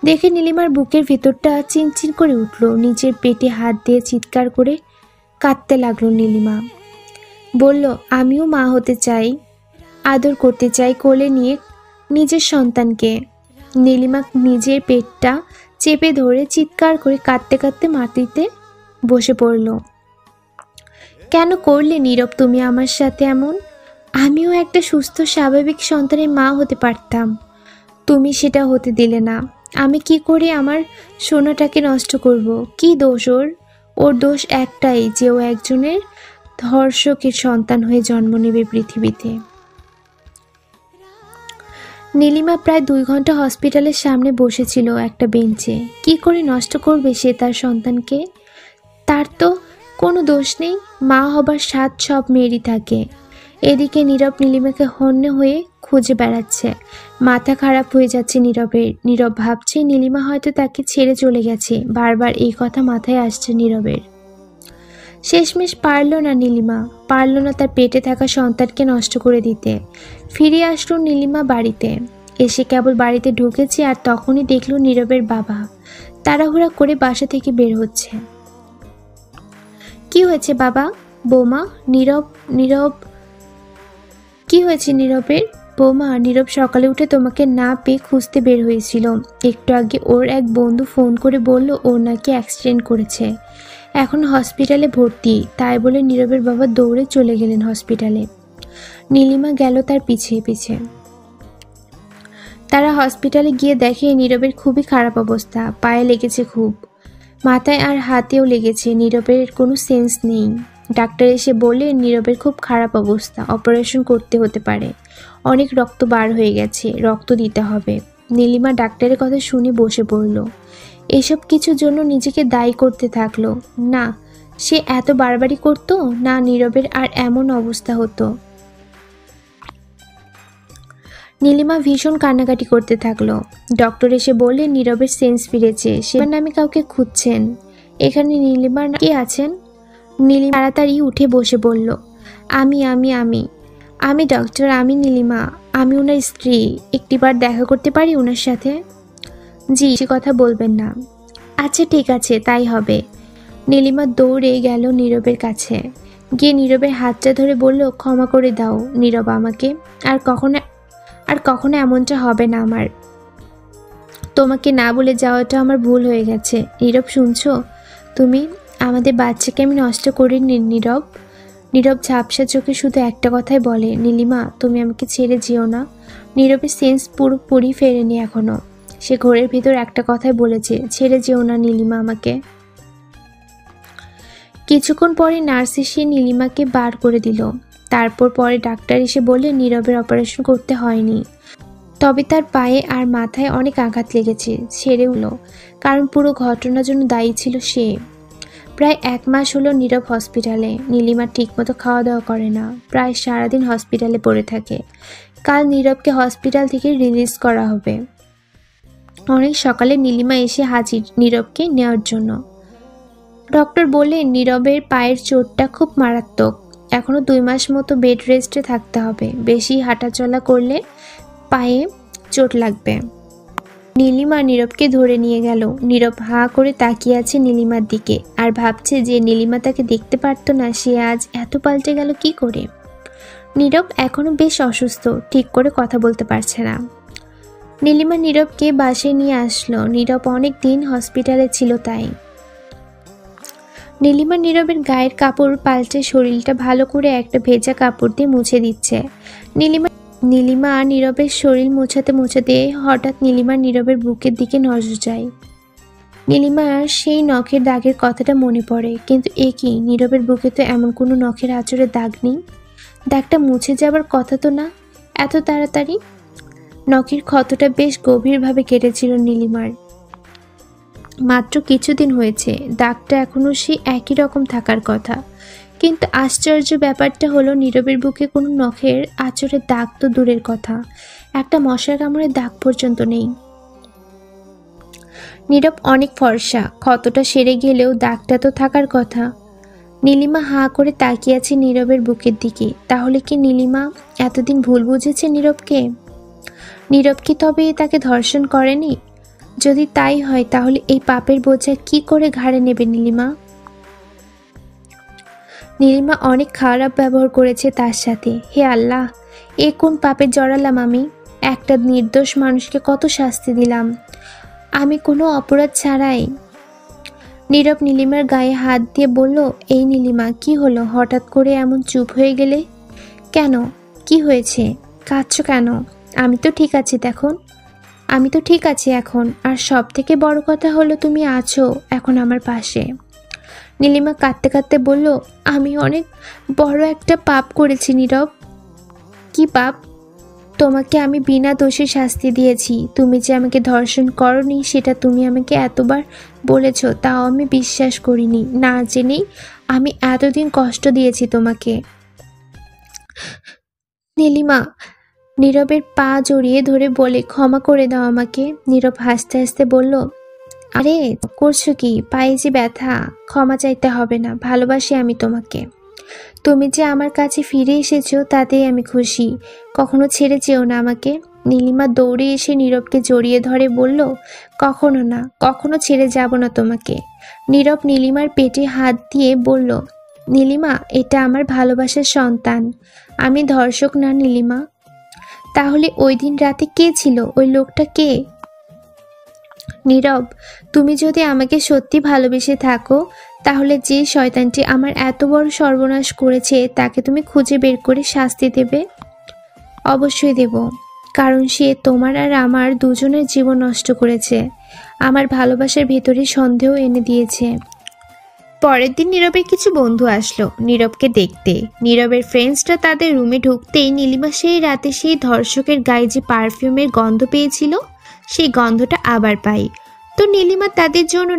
দেখে নীলিমার বুকের ভিতরটা চিনচিন করে উঠল। নিজের পেটে হাত দিয়ে চিৎকার করে কাঁদতে লাগলো নীলিমা। বলল, আমিও মা হতে চাই, আদর করতে চাই কোলে নিয়ে নিজের সন্তানকে। নীলিমা নিজের পেটটা চেপে ধরে চিৎকার করে কাঁদতে কাঁদতে মাটিতে বসে পড়ল। কেন করলে নীরব তুমি আমার সাথে এমন? আমিও একটা সুস্থ স্বাভাবিক সন্তানের মা হতে পারতাম, তুমি সেটা হতে দিলে না। আমি কি করে আমার সোনাটাকে নষ্ট করব? কি দোষ ওর? ওর দোষ একটাই যে ও একজনের ধর্ষকের সন্তান হয়ে জন্ম নেবে পৃথিবীতে। নীলিমা প্রায় 2 ঘন্টা হসপিটালের সামনে বসেছিল একটা বেঞ্চে। কি করে নষ্ট করবে সে তার সন্তানকে? তার তো কোনো দোষ নেই, মা হবার স্বাদ সব মেয়েরই থাকে। এদিকে নীরব নীলিমাকে হন্যে হয়ে খুঁজে বেড়াচ্ছে। মাথা খারাপ হয়ে যাচ্ছে নীরবের। নীরব ভাবছে নীলিমা হয়তো তাকে ছেড়ে চলে গেছে। বারবার এই কথা মাথায় আসছে নীরবের। শেষমেশ পারল না নীলিমা, পারল না তার পেটে থাকা সন্তানকে নষ্ট করে দিতে। ফিরে আসলো নীলিমা বাড়িতে। এসে কেবল বাড়িতে ঢুকেছে আর তখনই দেখলো নীরবের বাবা তাড়াহুড়া করে বাসা থেকে বের হচ্ছে। কি হয়েছে বাবা? বৌমা? নীরব কি হয়েছে নীরবের? বৌমা, নীরব সকালে উঠে তোমাকে না পেয়ে খুঁজতে বের হয়েছিল। একটু আগে ওর এক বন্ধু ফোন করে বলল ওর নাকি অ্যাক্সিডেন্ট করেছে, এখন হসপিটালে ভর্তি। তাই বলে নীরবের বাবা দৌড়ে চলে গেলেন হসপিটালে। নীলিমা গেল তার পিছে পিছে। তারা হসপিটালে গিয়ে দেখে নীরবের খুবই খারাপ অবস্থা। পায়ে লেগেছে খুব, মাথায় আর হাতেও লেগেছে। নীরবের কোনো সেন্স নেই। ডাক্তার এসে বললেন নীরবের খুব খারাপ অবস্থা, অপারেশন করতে হতে পারে। অনেক রক্ত বার হয়ে গেছে, রক্ত দিতে হবে। নীলিমা ডাক্তারের কথা শুনে বসে পড়ল। এসব কিছুর জন্য নিজেকে দায়ী করতে থাকলো। না, সে এত বাড়াবাড়ি করতো না, নীরবের আর এমন অবস্থা হতো। নীলিমা ভীষণ কান্নাকাটি করতে থাকলো। ডক্টর এসে বললেন নীরবের সেন্স ফিরেছে, সে নামে কাউকে খুঁজছেন। এখানে নীলিমার কে আছেন? নীলিমা তাড়াতাড়ি উঠে বসে বলল, আমি আমি আমি আমি ডক্টর, আমি নীলিমা, আমি ওনার স্ত্রী। একটিবার দেখা করতে পারি ওনার সাথে? জি, সে কথা বলবেন না। আচ্ছা ঠিক আছে, তাই হবে। নীলিমা দৌড়ে গেল নীরবের কাছে, গিয়ে নীরবের হাতটা ধরে বলল, ক্ষমা করে দাও নীরব আমাকে, আর কখনো এমনটা হবে না। আমার তোমাকে না বলে যাওয়াটা আমার ভুল হয়ে গেছে। নীরব শুনছো তুমি? আমাদের বাচ্চাকে আমি নষ্ট করিনি নীরব। নীরব ঝাপসা চোখে শুধু একটা কথাই বলে, নীলিমা তুমি আমাকে ছেড়ে যেও না। নীরবের সেন্স পুরোপুরি ফেরেনি এখনো। সে ঘোরের ভিতর একটা কথাই বলেছে, ছেড়ে যেও না নীলিমা আমাকে। কিছুক্ষণ পরে নার্স এসে নীলিমাকে বার করে দিল। তারপর পরে ডাক্তার এসে বললে নীরবের অপারেশন করতে হয়নি, তবে তার পায়ে আর মাথায় অনেক আঘাত লেগেছে, ছেড়ে উঠল, কারণ পুরো ঘটনার জন্য দায়ী ছিল সে। প্রায় 1 মাস হলো নীরব হসপিটালে। নীলিমা ঠিকমতো খাওয়া দাওয়া করে না, প্রায় সারাদিন হসপিটালে পড়ে থাকে। কাল নীরবকে হসপিটাল থেকে রিলিজ করা হবে। অনেক সকালে নীলিমা এসে হাজির নীরবকে নেওয়ার জন্য। ডক্টর বললেন নীরবের পায়ের চোটটা খুব মারাত্মক, এখনো 2 মাস মতো বেড রেস্টে থাকতে হবে। বেশি হাঁটাচলা করলে পায়ে চোট লাগবে। নীলিমা নীরবকে ধরে নিয়ে গেল। নীরব হাঁ করে তাকিয়ে আছে নীলিমার দিকে আর ভাবছে যে নীলিমা তাকে দেখতে পারতো না, সে আজ এত পাল্টে গেল কি করে। নীরব এখনো বেশ অসুস্থ, ঠিক করে কথা বলতে পারছে না। নীলিমা নীরবকে বাসায় নিয়ে আসলো। নীরব অনেক দিন হসপিটালে ছিল তাই। নীলিমা নীরবের গায়ের কাপড় পাল্টে শরীরটা ভালো করে একটা ভেজা কাপড় দিয়ে মুছে দিচ্ছে। নীলিমা নীরবের শরীর মোছাতে মোছাতে হঠাৎ নীরবের বুকের দিকে নজর যায়। নীলিমার সেই নখের দাগের কথাটা মনে পড়ে, কিন্তু এ কি, নীরবের বুকে তো এমন কোনো নখের আঁচড়ের দাগ নেই। দাগটা মুছে যাবার কথা তো না এত তাড়াতাড়ি। নখের ক্ষতটা বেশ গভীরভাবে কেটেছিল নীলিমার। মাত্র কিছুদিন হয়েছে, দাগটা এখনো সেই একই রকম থাকার কথা। কিন্তু আশ্চর্য ব্যাপারটা হলো নীরবের বুকে কোনো নখের আঁচড়ের দাগ তো দূরের কথা, একটা মশার কামড়ের দাগ পর্যন্ত নেই। নীরব অনেক ফর্সা, ক্ষতটা সেরে গেলেও দাগটা তো থাকার কথা। নীলিমা হাঁ করে তাকিয়ে আছে নীরবের বুকের দিকে। তাহলে কি নীলিমা এতদিন ভুল বুঝেছে নীরবকে? নীরব কি তবে তাকে ধর্ষণ করেনি? যদি তাই হয় তাহলে এই পাপের বোঝা কি করে ঘাড়ে নেবে নীলিমা? নীলিমা অনেক খারাপ ব্যবহার করেছে তার সাথে। হে আল্লাহ, এ কোন পাপে জড়ালাম আমি? একটা নির্দোষ মানুষকে কত শাস্তি দিলাম, আমি কোনো অপরাধ ছাড়াই। নীরব নীলিমার গায়ে হাত দিয়ে বলল, এই নীলিমা, কি হলো? হঠাৎ করে এমন চুপ হয়ে গেলে কেন? কি হয়েছে? কাঁদছো কেন? আমি তো ঠিক আছি এখন। আর সব থেকে বড় কথা হলো তুমি আছো এখন আমার পাশে। নীলিমা কাঁদতে কাঁদতে বলল, আমি অনেক বড় একটা পাপ করেছি নীরব। কি পাপ? তোমাকে আমি বিনা দোষে শাস্তি দিয়েছি। তুমি যে আমাকে ধর্ষণ করনি সেটা তুমি আমাকে এতবার বলেছ, তাও আমি বিশ্বাস করিনি। না জেনেই আমি এতদিন কষ্ট দিয়েছি তোমাকে। নীলিমা নীরবের পা জড়িয়ে ধরে বলে, ক্ষমা করে দাও আমাকে। নীরব হাসতে হাসতে বলল, আরে করছো কি? পায়ে যে ব্যথা। ক্ষমা চাইতে হবে না, ভালোবাসি আমি তোমাকে। তুমি যে আমার কাছে ফিরে এসেছো তাতেই আমি খুশি। কখনো ছেড়ে যেও না আমাকে। নীলিমা দৌড়ে এসে নীরবকে জড়িয়ে ধরে বলল, কখনো না, কখনো ছেড়ে যাব না তোমাকে। নীরব নীলিমার পেটে হাত দিয়ে বলল, নীলিমা, এটা আমার ভালোবাসার সন্তান। আমি ধর্ষক না নীলিমা। তাহলে ওই দিন রাতে কে ছিল? ওই লোকটা কে? নীরব, তুমি যদি আমাকে সত্যি ভালোবেসে থাকো তাহলে যে শয়তানটি আমার এত বড় সর্বনাশ করেছে তাকে তুমি খুঁজে বের করে শাস্তি দেবে। অবশ্যই দেব, কারণ সে তোমার আর আমার দুজনের জীবন নষ্ট করেছে। আমার ভালোবাসার ভেতরে সন্দেহ এনে দিয়েছে। পরের দিন নীরবের কিছু বন্ধু আসলো নীরবকে দেখতে। নীরবের ফ্রেন্ডসরা তাদের রুমে ঢুকতেই নীলিমা সেই রাতে সেই ধর্ষকের গায়ে যে পারফিউমের গন্ধ পেয়েছিল সেই গন্ধটা আবার পাই। তো নীলিমা তাদের জন্য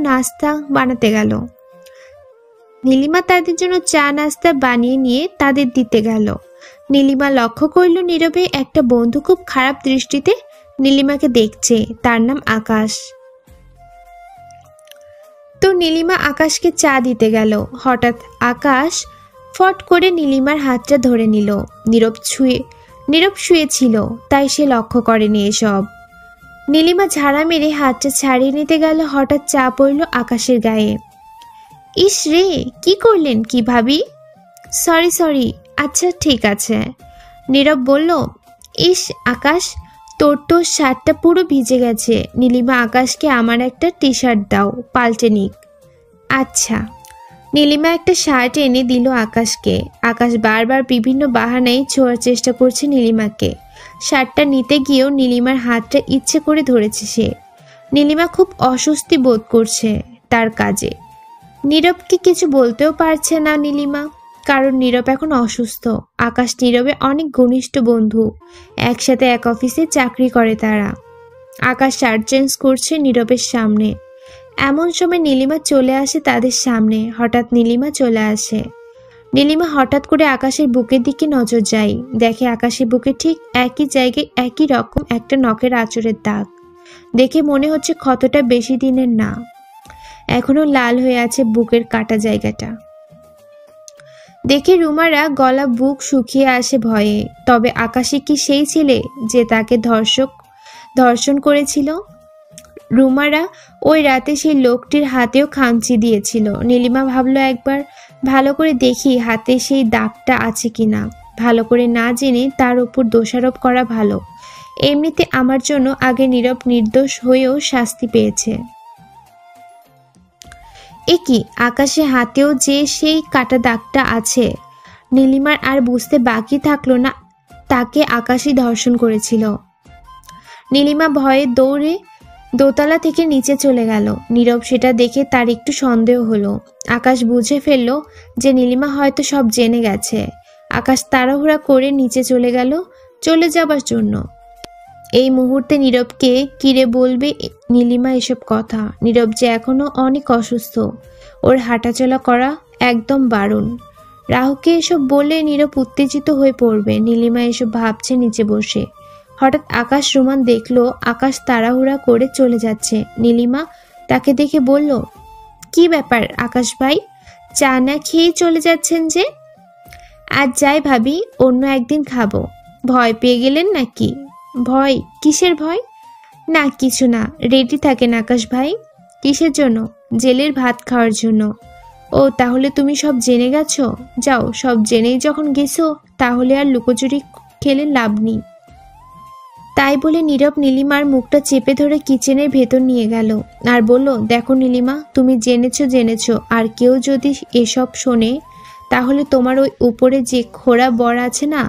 চা নাস্তা বানিয়ে নিয়ে তাদের দিতে গেল। নীলিমা লক্ষ্য করল নীরবে একটা বন্ধু খুব খারাপ দৃষ্টিতে নীলিমাকে দেখছে। তার নাম আকাশ। তো নীলিমা আকাশকে চা দিতে গেল। হঠাৎ আকাশ ফট করে নীলিমার হাতটা ধরে নিল। নীরব শুয়েছিল, তাই সে লক্ষ্য করেনি এসব। নীলিমা ঝাড়া মেরে হাতটা ছাড়িয়ে নিতে গেল, হঠাৎ চা পড়ল আকাশের গায়ে। ইস রে, কি করলেন কি ভাবি? সরি, আচ্ছা ঠিক আছে। নীরব বলল, ইস আকাশ, তোর তো শার্টটা পুরো ভিজে গেছে। নীলিমা আকাশকে আমার একটা টি শার্ট দাও, পাল্টে নিক। আচ্ছা। নীলিমা একটা শার্ট এনে দিল আকাশকে। আকাশ বারবার বিভিন্ন বাহানায় ছোঁয়ার চেষ্টা করছে নীলিমাকে। শার্টটা নিতে গিয়েও নীলিমার হাতটা ইচ্ছে করে ধরেছে সে। নীলিমা খুব অস্বস্তি বোধ করছে তার কাজে। নীরবকে কিছু বলতেও পারছে না নীলিমা, কারণ নীরব এখন অসুস্থ। আকাশ নীরবে অনেক ঘনিষ্ঠ বন্ধু, একসাথে এক অফিসে চাকরি করে তারা। আকাশ শার্ট চেঞ্জ করছে নীরবের সামনে। এমন সময় নীলিমা চলে আসে তাদের সামনে। হঠাৎ নীলিমা চলে আসে। নীলিমা হঠাৎ করে আকাশের বুকের দিকে নজর যায়, দেখে আকাশের বুকে ঠিক একই জায়গায় একই রকম একটা নখের আঁচড়ের দাগ। দেখে মনে হচ্ছে ক্ষতটা বেশি দিনের না, এখনো লাল হয়ে আছে বুকের কাটা জায়গাটা। দেখে রুমারা গলা বুক শুকিয়ে আসে ভয়ে। তবে আকাশে কি সেই ছেলে যে তাকে ধর্ষণ করেছিল? রুমারা ওই রাতে সেই লোকটির হাতেও খামচি দিয়েছিল। নীলিমা ভাবলো একবার ভালো করে দেখি হাতে সেই দাগটা আছে কিনা। ভালো করে না জেনে তার উপর দোষারোপ করা ভালো। এমনিতে আমার জন্য আগে নীরব নির্দোষ হয়েও শাস্তি পেয়েছে। একই আকাশে হাতেও যে সেই কাটা দাগটা আছে। নীলিমার আর বুঝতে বাকি থাকলো না তাকে আকাশই ধর্ষণ করেছিল। নীলিমা ভয়ে দৌড়ে দোতলা থেকে নিচে চলে গেল। নীরব সেটা দেখে তার একটু সন্দেহ হলো। আকাশ বুঝে ফেলল যে নীলিমা হয়তো সব জেনে গেছে। আকাশ তাড়াহুড়া করে নিচে চলে যাবার জন্য। এই মুহূর্তে নীরবকে কিরে বলবে নীলিমা এসব কথা? নীরব যে এখনো অনেক অসুস্থ, ওর হাঁটাচলা করা একদম বারণ। রাহুকে এসব বলে নীরব উত্তেজিত হয়ে পড়বে। নীলিমা এসব ভাবছে নিচে বসে। হঠাৎ আকাশ রুমান দেখলো আকাশ তাড়াহুড়া করে চলে যাচ্ছে। নীলিমা তাকে দেখে বলল, কি ব্যাপার আকাশ ভাই, চা না খেয়ে চলে যাচ্ছেন যে? আজ যাই ভাবি, অন্য একদিন খাবো। ভয় পেয়ে গেলেন নাকি? ভয়? কিসের ভয়? না কিছু না, রেডি থাকেন আকাশ ভাই। কিসের জন্য? জেলের ভাত খাওয়ার জন্য। ও তাহলে তুমি সব জেনে গেছো? যাও, সব জেনেই যখন গেছো তাহলে আর লুকোচুরি খেলে লাভ নেই। তাই বলে নীরব নীলিমার মুখটা চেপে ধরে কিচেনের ভেতর নিয়ে গেল আর বলল, দেখো নীলিমা, তুমি জেনেছো, আর কেউ যদি এসব শোনে তাহলে তোমার ওই উপরে যে খোড়া বর আছে না,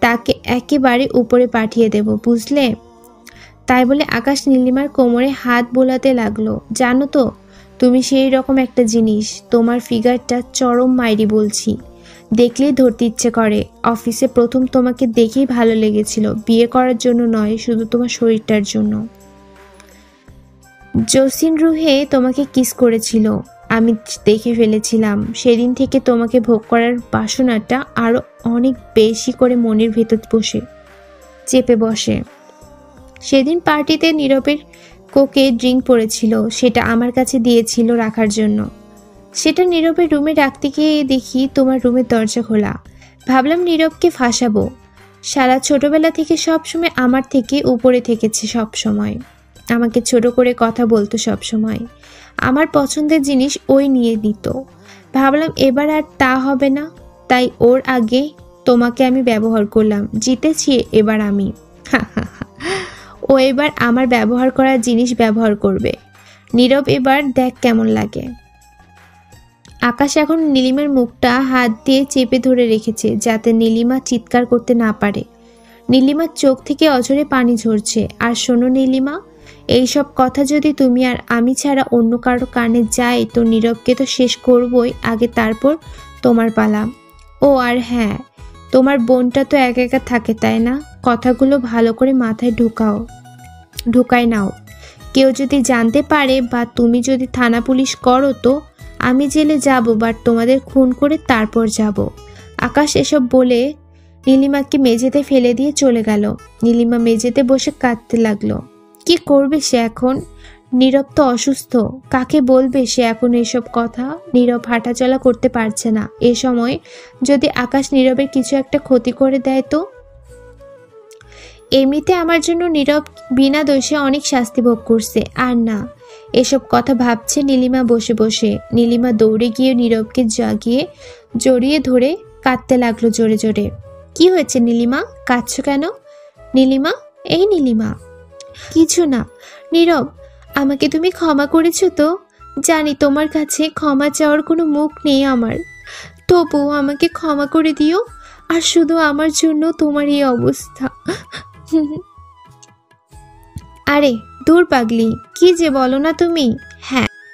তাকে একেবারে উপরে পাঠিয়ে দেব, বুঝলে? তাই বলে আকাশ নীলিমার কোমরে হাত বোলাতে লাগলো। জানো তো, তুমি সেই রকম একটা জিনিস, তোমার ফিগারটা চরম মাইরি বলছি, দেখলেই ধরতে ইচ্ছে করে। অফিসে প্রথম তোমাকে দেখেই ভালো লেগেছিল, বিয়ে করার জন্য নয়, শুধু তোমার শরীরটার জন্য। জসিন রুহে তোমাকে কিস করেছিল, আমি দেখে ফেলেছিলাম। সেদিন থেকে তোমাকে ভোগ করার বাসনাটা আরো অনেক বেশি করে মনের ভেতর চেপে বসে। সেদিন পার্টিতে নীরবের কোকে ড্রিঙ্ক পড়েছিল, সেটা আমার কাছে দিয়েছিল রাখার জন্য। সেটা নীরবের রুমে রাখতে গিয়ে দেখি তোমার রুমের দরজা খোলা। ভাবলাম নীরবকে ফাঁসাবো। সারা ছোটবেলা থেকে সবসময় আমার থেকে উপরে থেকেছে, সবসময় আমাকে ছোট করে কথা বলতো, সবসময় আমার পছন্দের জিনিস ওই নিয়ে নিত। ভাবলাম এবার আর তা হবে না, তাই ওর আগে তোমাকে আমি ব্যবহার করলাম। জিতেছি এবার আমি। ও এবার আমার ব্যবহার করা জিনিস ব্যবহার করবে। নীরব, এবার দেখ কেমন লাগে। আকাশ এখন নীলিমার মুখটা হাত দিয়ে চেপে ধরে রেখেছে যাতে নীলিমা চিৎকার করতে না পারে। নীলিমার চোখ থেকে অঝরে পানি ঝরছে। আর শোনো নীলিমা, এইসব কথা যদি তুমি আর আমি ছাড়া অন্য কারো কানে যায় তো নীরবকে তো শেষ করবই আগে, তারপর তোমার পালা। ও আর হ্যাঁ, তোমার বোনটা তো একা একা থাকে, তাই না? কথাগুলো ভালো করে মাথায় ঢুকায় নাও। কেউ যদি জানতে পারে বা তুমি যদি থানা পুলিশ করো তো আমি জেলে যাব, বাট তোমাদের খুন করে তারপর যাব। আকাশ এসব বলে নীলিমাকে মেঝেতে ফেলে দিয়ে চলে গেল। নীলিমা মেঝেতে বসে কাঁদতে লাগলো। কি করবে সে এখন? নীরব তো অসুস্থ, কাকে বলবে সে এখন এসব কথা? নীরব হাঁটাচলা করতে পারছে না। এ সময় যদি আকাশ নীরবের কিছু একটা ক্ষতি করে দেয় তো? এমনিতে আমার জন্য নীরব বিনা দোষে অনেক শাস্তি ভোগ করছে, আর না, এসব কথা ভাবছে নীলিমা বসে বসে। নীলিমা দৌড়ে গিয়ে নীরবকে জাগিয়ে জড়িয়ে ধরে কাঁদতে লাগলো জোরে জোরে। কি হয়েছে নীলিমা, কাঁদছো কেন? নীলিমা, এই নীলিমা। কিছু না। নীরব, আমাকে তুমি ক্ষমা করেছো তো? জানি তোমার কাছে ক্ষমা চাওয়ার কোনো মুখ নেই আমার, তবুও আমাকে ক্ষমা করে দিও। আর শুধু আমার জন্য তোমার এই অবস্থা। আরে দূর পাগলি, কি যে বলো না তুমি।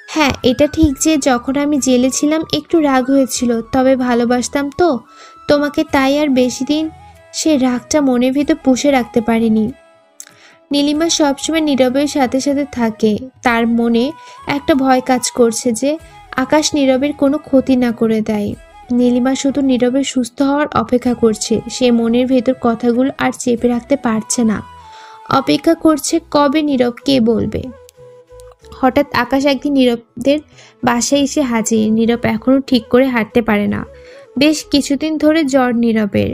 হ্যাঁ, এটা ঠিক যে যখন আমি জেলে ছিলাম একটু রাগ হয়েছিল, তবে ভালোবাসতাম তো তোমাকে, তাই আর বেশি দিন সে রাগটা মনের ভিতর পুষে রাখতে পারিনি। নীলিমা সবসময় নীরবের সাথে সাথে থাকে। তার মনে একটা ভয় কাজ করছে যে আকাশ নীরবের কোনো ক্ষতি না করে দেয়। নীলিমা শুধু নীরবের সুস্থ হওয়ার অপেক্ষা করছে। সে মনের ভেতর কথাগুলো আর চেপে রাখতে পারছে না, অপেক্ষা করছে কবে নীরব কে বলবে। হঠাৎ আকাশ একদিন নীরবদের বাসায় এসে হাজির। নীরব এখনো ঠিক করে হাঁটতে পারে না, বেশ কিছুদিন ধরে জ্বর নীরবের।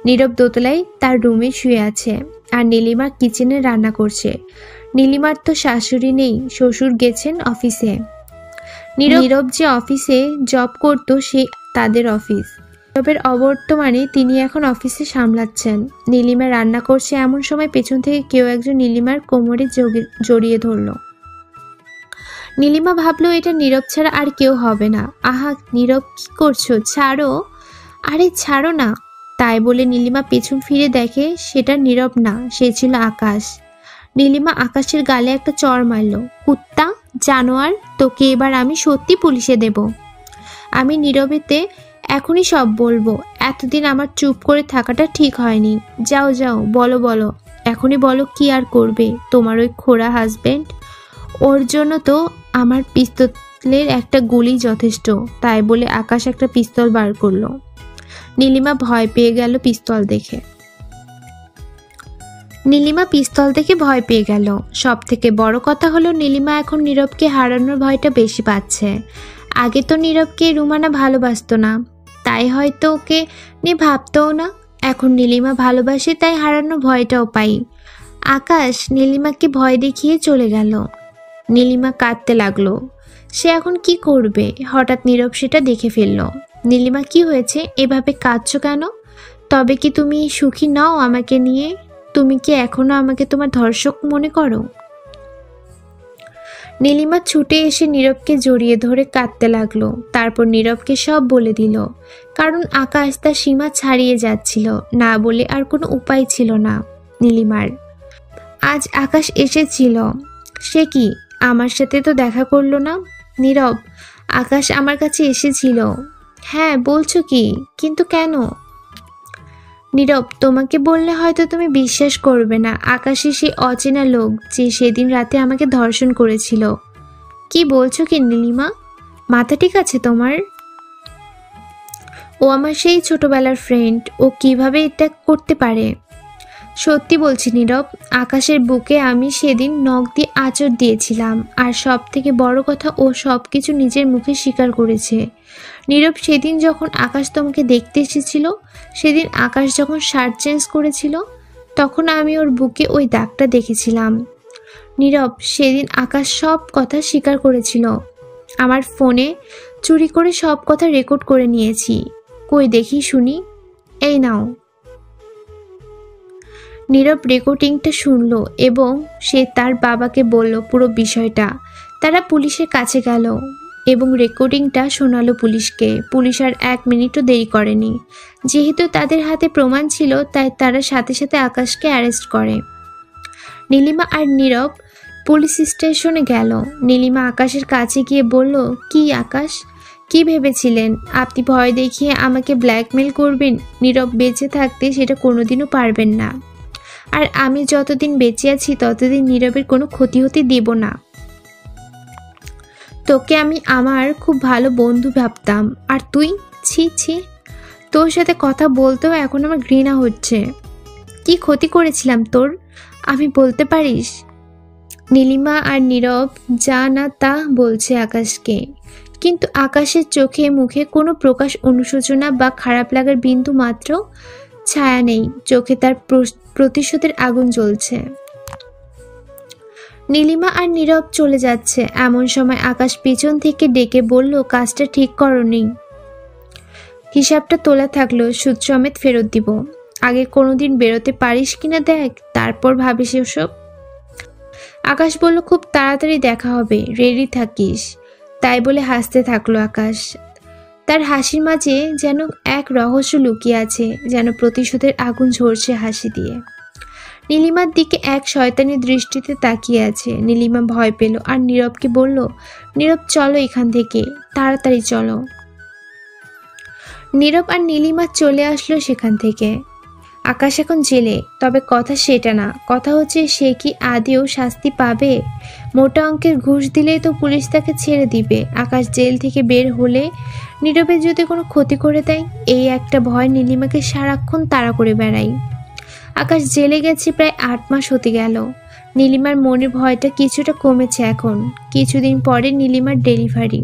নীরব দোতলায় তার রুমে শুয়ে আছে আর নীলিমা কিচেনে রান্না করছে। নীলিমার তো শাশুড়ি নেই, শ্বশুর গেছেন অফিসে। নীরব যে অফিসে জব করতো সে তাদের অফিস। নীরবের অবর্তমানে তিনি এখন অফিসে সামলাচ্ছেন। নীলিমা রান্না করছে এমন সময় পেছন থেকে কেউ একজন নীলিমার কোমরে জড়িয়ে ধরল। নীলিমা ভাবলো এটা নীরব ছাড়া আর কেউ হবে না। আহা নীরব, কি করছো? ছাড়ো। আরে ছাড়ো না। তাই বলে নীলিমা পেছন ফিরে দেখে সেটা নীরব না, সে ছিল আকাশ। নীলিমা আকাশের গালে একটা চড় মারল। কুত্তা, জানোয়ার, তোকে এবার আমি সত্যি পুলিশে দেব। আমি নীরবেতে এখনই সব বলবো। এতদিন আমার চুপ করে থাকাটা ঠিক হয়নি। যাও যাও, বলো, এখনই বলো কি আর করবে তোমার ওই খোড়া হাজবেন্ড? ওর জন্য তো আমার পিস্তলের একটা গুলি যথেষ্ট। তাই বলে আকাশ একটা পিস্তল বার করলো। নীলিমা ভয় পেয়ে গেল পিস্তল দেখে। সব থেকে বড় কথা হলো নীলিমা এখন নীরবকে হারানোর ভয়টা বেশি পাচ্ছে। আগে তো নীরবকে রুমানা ভালোবাসতো না, তাই হয়তো ওকে নিয়ে ভাবতও না। এখন নীলিমা ভালোবাসে, তাই হারানোর ভয়টাও পাই। আকাশ নীলিমাকে ভয় দেখিয়ে চলে গেল। নীলিমা কাঁদতে লাগলো। সে এখন কি করবে? হঠাৎ নীরব সেটা দেখে ফেলল। নীলিমা, কি হয়েছে? এভাবে কাঁদছো কেন? তবে কি তুমি সুখী নও আমাকে নিয়ে? তুমি কি এখনো আমাকে তোমার ধর্ষক মনে করো? নীলিমা ছুটে এসে নীরবকে জড়িয়ে ধরে কাঁদতে লাগলো। তারপর নীরবকে সব বলে দিল, কারণ আকাশ তার সীমা ছাড়িয়ে যাচ্ছিল, না বলে আর কোনো উপায় ছিল না নীলিমার। আজ আকাশ এসেছিল, সে কি আমার সাথে তো দেখা করলো না? নীরব, আকাশ আমার কাছে এসেছিল। হ্যাঁ বলছো কি, কিন্তু কেন? নীরব, তোমাকে বললে হয়তো তুমি বিশ্বাস করবে না, আকাশে সেই অচেনা লোক যে সেদিন রাতে আমাকে ধর্ষণ করেছিল। কি বলছো কি নীলিমা? মাথা ঠিক আছে তোমার? ও আমার সেই ছোটবেলার ফ্রেন্ড, ও কিভাবে এটা করতে পারে? সত্যি বলছি নীরব, আকাশের বুকে আমি সেদিন নখ দিয়ে আঁচড় দিয়েছিলাম, আর সব থেকে বড় কথা, ও সব কিছু নিজের মুখে স্বীকার করেছে। নীরব, সেদিন যখন আকাশ তোমাকে দেখতে এসেছিল, সেদিন আকাশ যখন শার্ট চেঞ্জ করেছিল, তখন আমি ওর বুকে ওই দাগটা দেখেছিলাম। নীরব, সেদিন আকাশ সব কথা স্বীকার করেছিল। আমার ফোনে চুরি করে সব কথা রেকর্ড করে নিয়েছি। কই দেখি শুনি। এই নাও। নীরব রেকর্ডিংটা শুনল এবং সে তার বাবাকে বলল পুরো বিষয়টা। তারা পুলিশের কাছে গেল এবং রেকর্ডিংটা শোনালো পুলিশকে। পুলিশ আর 1 মিনিটও দেরি করেনি। যেহেতু তাদের হাতে প্রমাণ ছিল, তাই তারা সাথে সাথে আকাশকে অ্যারেস্ট করে। নীলিমা আর নীরব পুলিশ স্টেশনে গেল। নীলিমা আকাশের কাছে গিয়ে বলল, কি আকাশ, কি ভেবেছিলেন? আপনি ভয় দেখিয়ে আমাকে ব্ল্যাকমেল করবেন? নীরব, বেঁচে থাকতে সেটা কোনোদিনও পারবেন না। আর আমি যতদিন বেঁচে আছি ততদিন নীরবের কোনো ক্ষতি হতে দেব না। তোকে আমি আমার খুব ভালো বন্ধু ভাবতাম, আর তুই, ছি ছি, তোর সাথে কথা বলতেও এখন আমার ঘৃণা হচ্ছে। কি ক্ষতি করেছিলাম তোর, আমি বলতে পারিস? নীলিমা আর নীরব যা না তা বলছে আকাশকে, কিন্তু আকাশের চোখে মুখে কোনো প্রকাশ অনুশোচনা বা খারাপ লাগার বিন্দু মাত্র ছায়া নেই। চোখে তার প্রতিশোধের আগুন জ্বলছে। নীলিমা আর নীরব চলে যাচ্ছে, এমন সময় আকাশ পিছন থেকে ডেকে বলল, কাজটা ঠিক করনি। হিসাবটা তোলা থাকলো, সুদ সমেত ফেরত দিব। আগে কোনোদিন বেরোতে পারিস কিনা দেখ, তারপর ভাবিস ওসব। আকাশ বলল, খুব তাড়াতাড়ি দেখা হবে, রেডি থাকিস। তাই বলে হাসতে থাকলো আকাশ। তার হাসির মাঝে যেন এক রহস্য লুকিয়ে আছে, যেন প্রতিশোধের আগুন ঝরছে হাসি দিয়ে। নীলিমার দিকে এক শয়তানি দৃষ্টিতে তাকিয়ে আছে। নীলিমা ভয় পেল আর নীরবকে বলল, নীরব চলো এখান থেকে, তাড়াতাড়ি চলো। নীরব আর নীলিমা চলে আসলো সেখান থেকে। আকাশ এখন জেলে, তবে কথা সেটা না, কথা হচ্ছে সে কি আদেও শাস্তি পাবে? মোটা অঙ্কের ঘুষ দিলেই তো পুলিশ তাকে ছেড়ে দিবে। আকাশ জেল থেকে বের হলে নীরবের যদি কোনো ক্ষতি করে দেয়, এই একটা ভয় নীলিমাকে সারাক্ষণ তাড়া করে বেড়াই। আকাশ জেলে গেছে প্রায় 8 মাস হতে গেল। নীলিমার মনের ভয়টা কিছুটা কমেছে এখন। কিছুদিন পরে নীলিমার ডেলিভারি।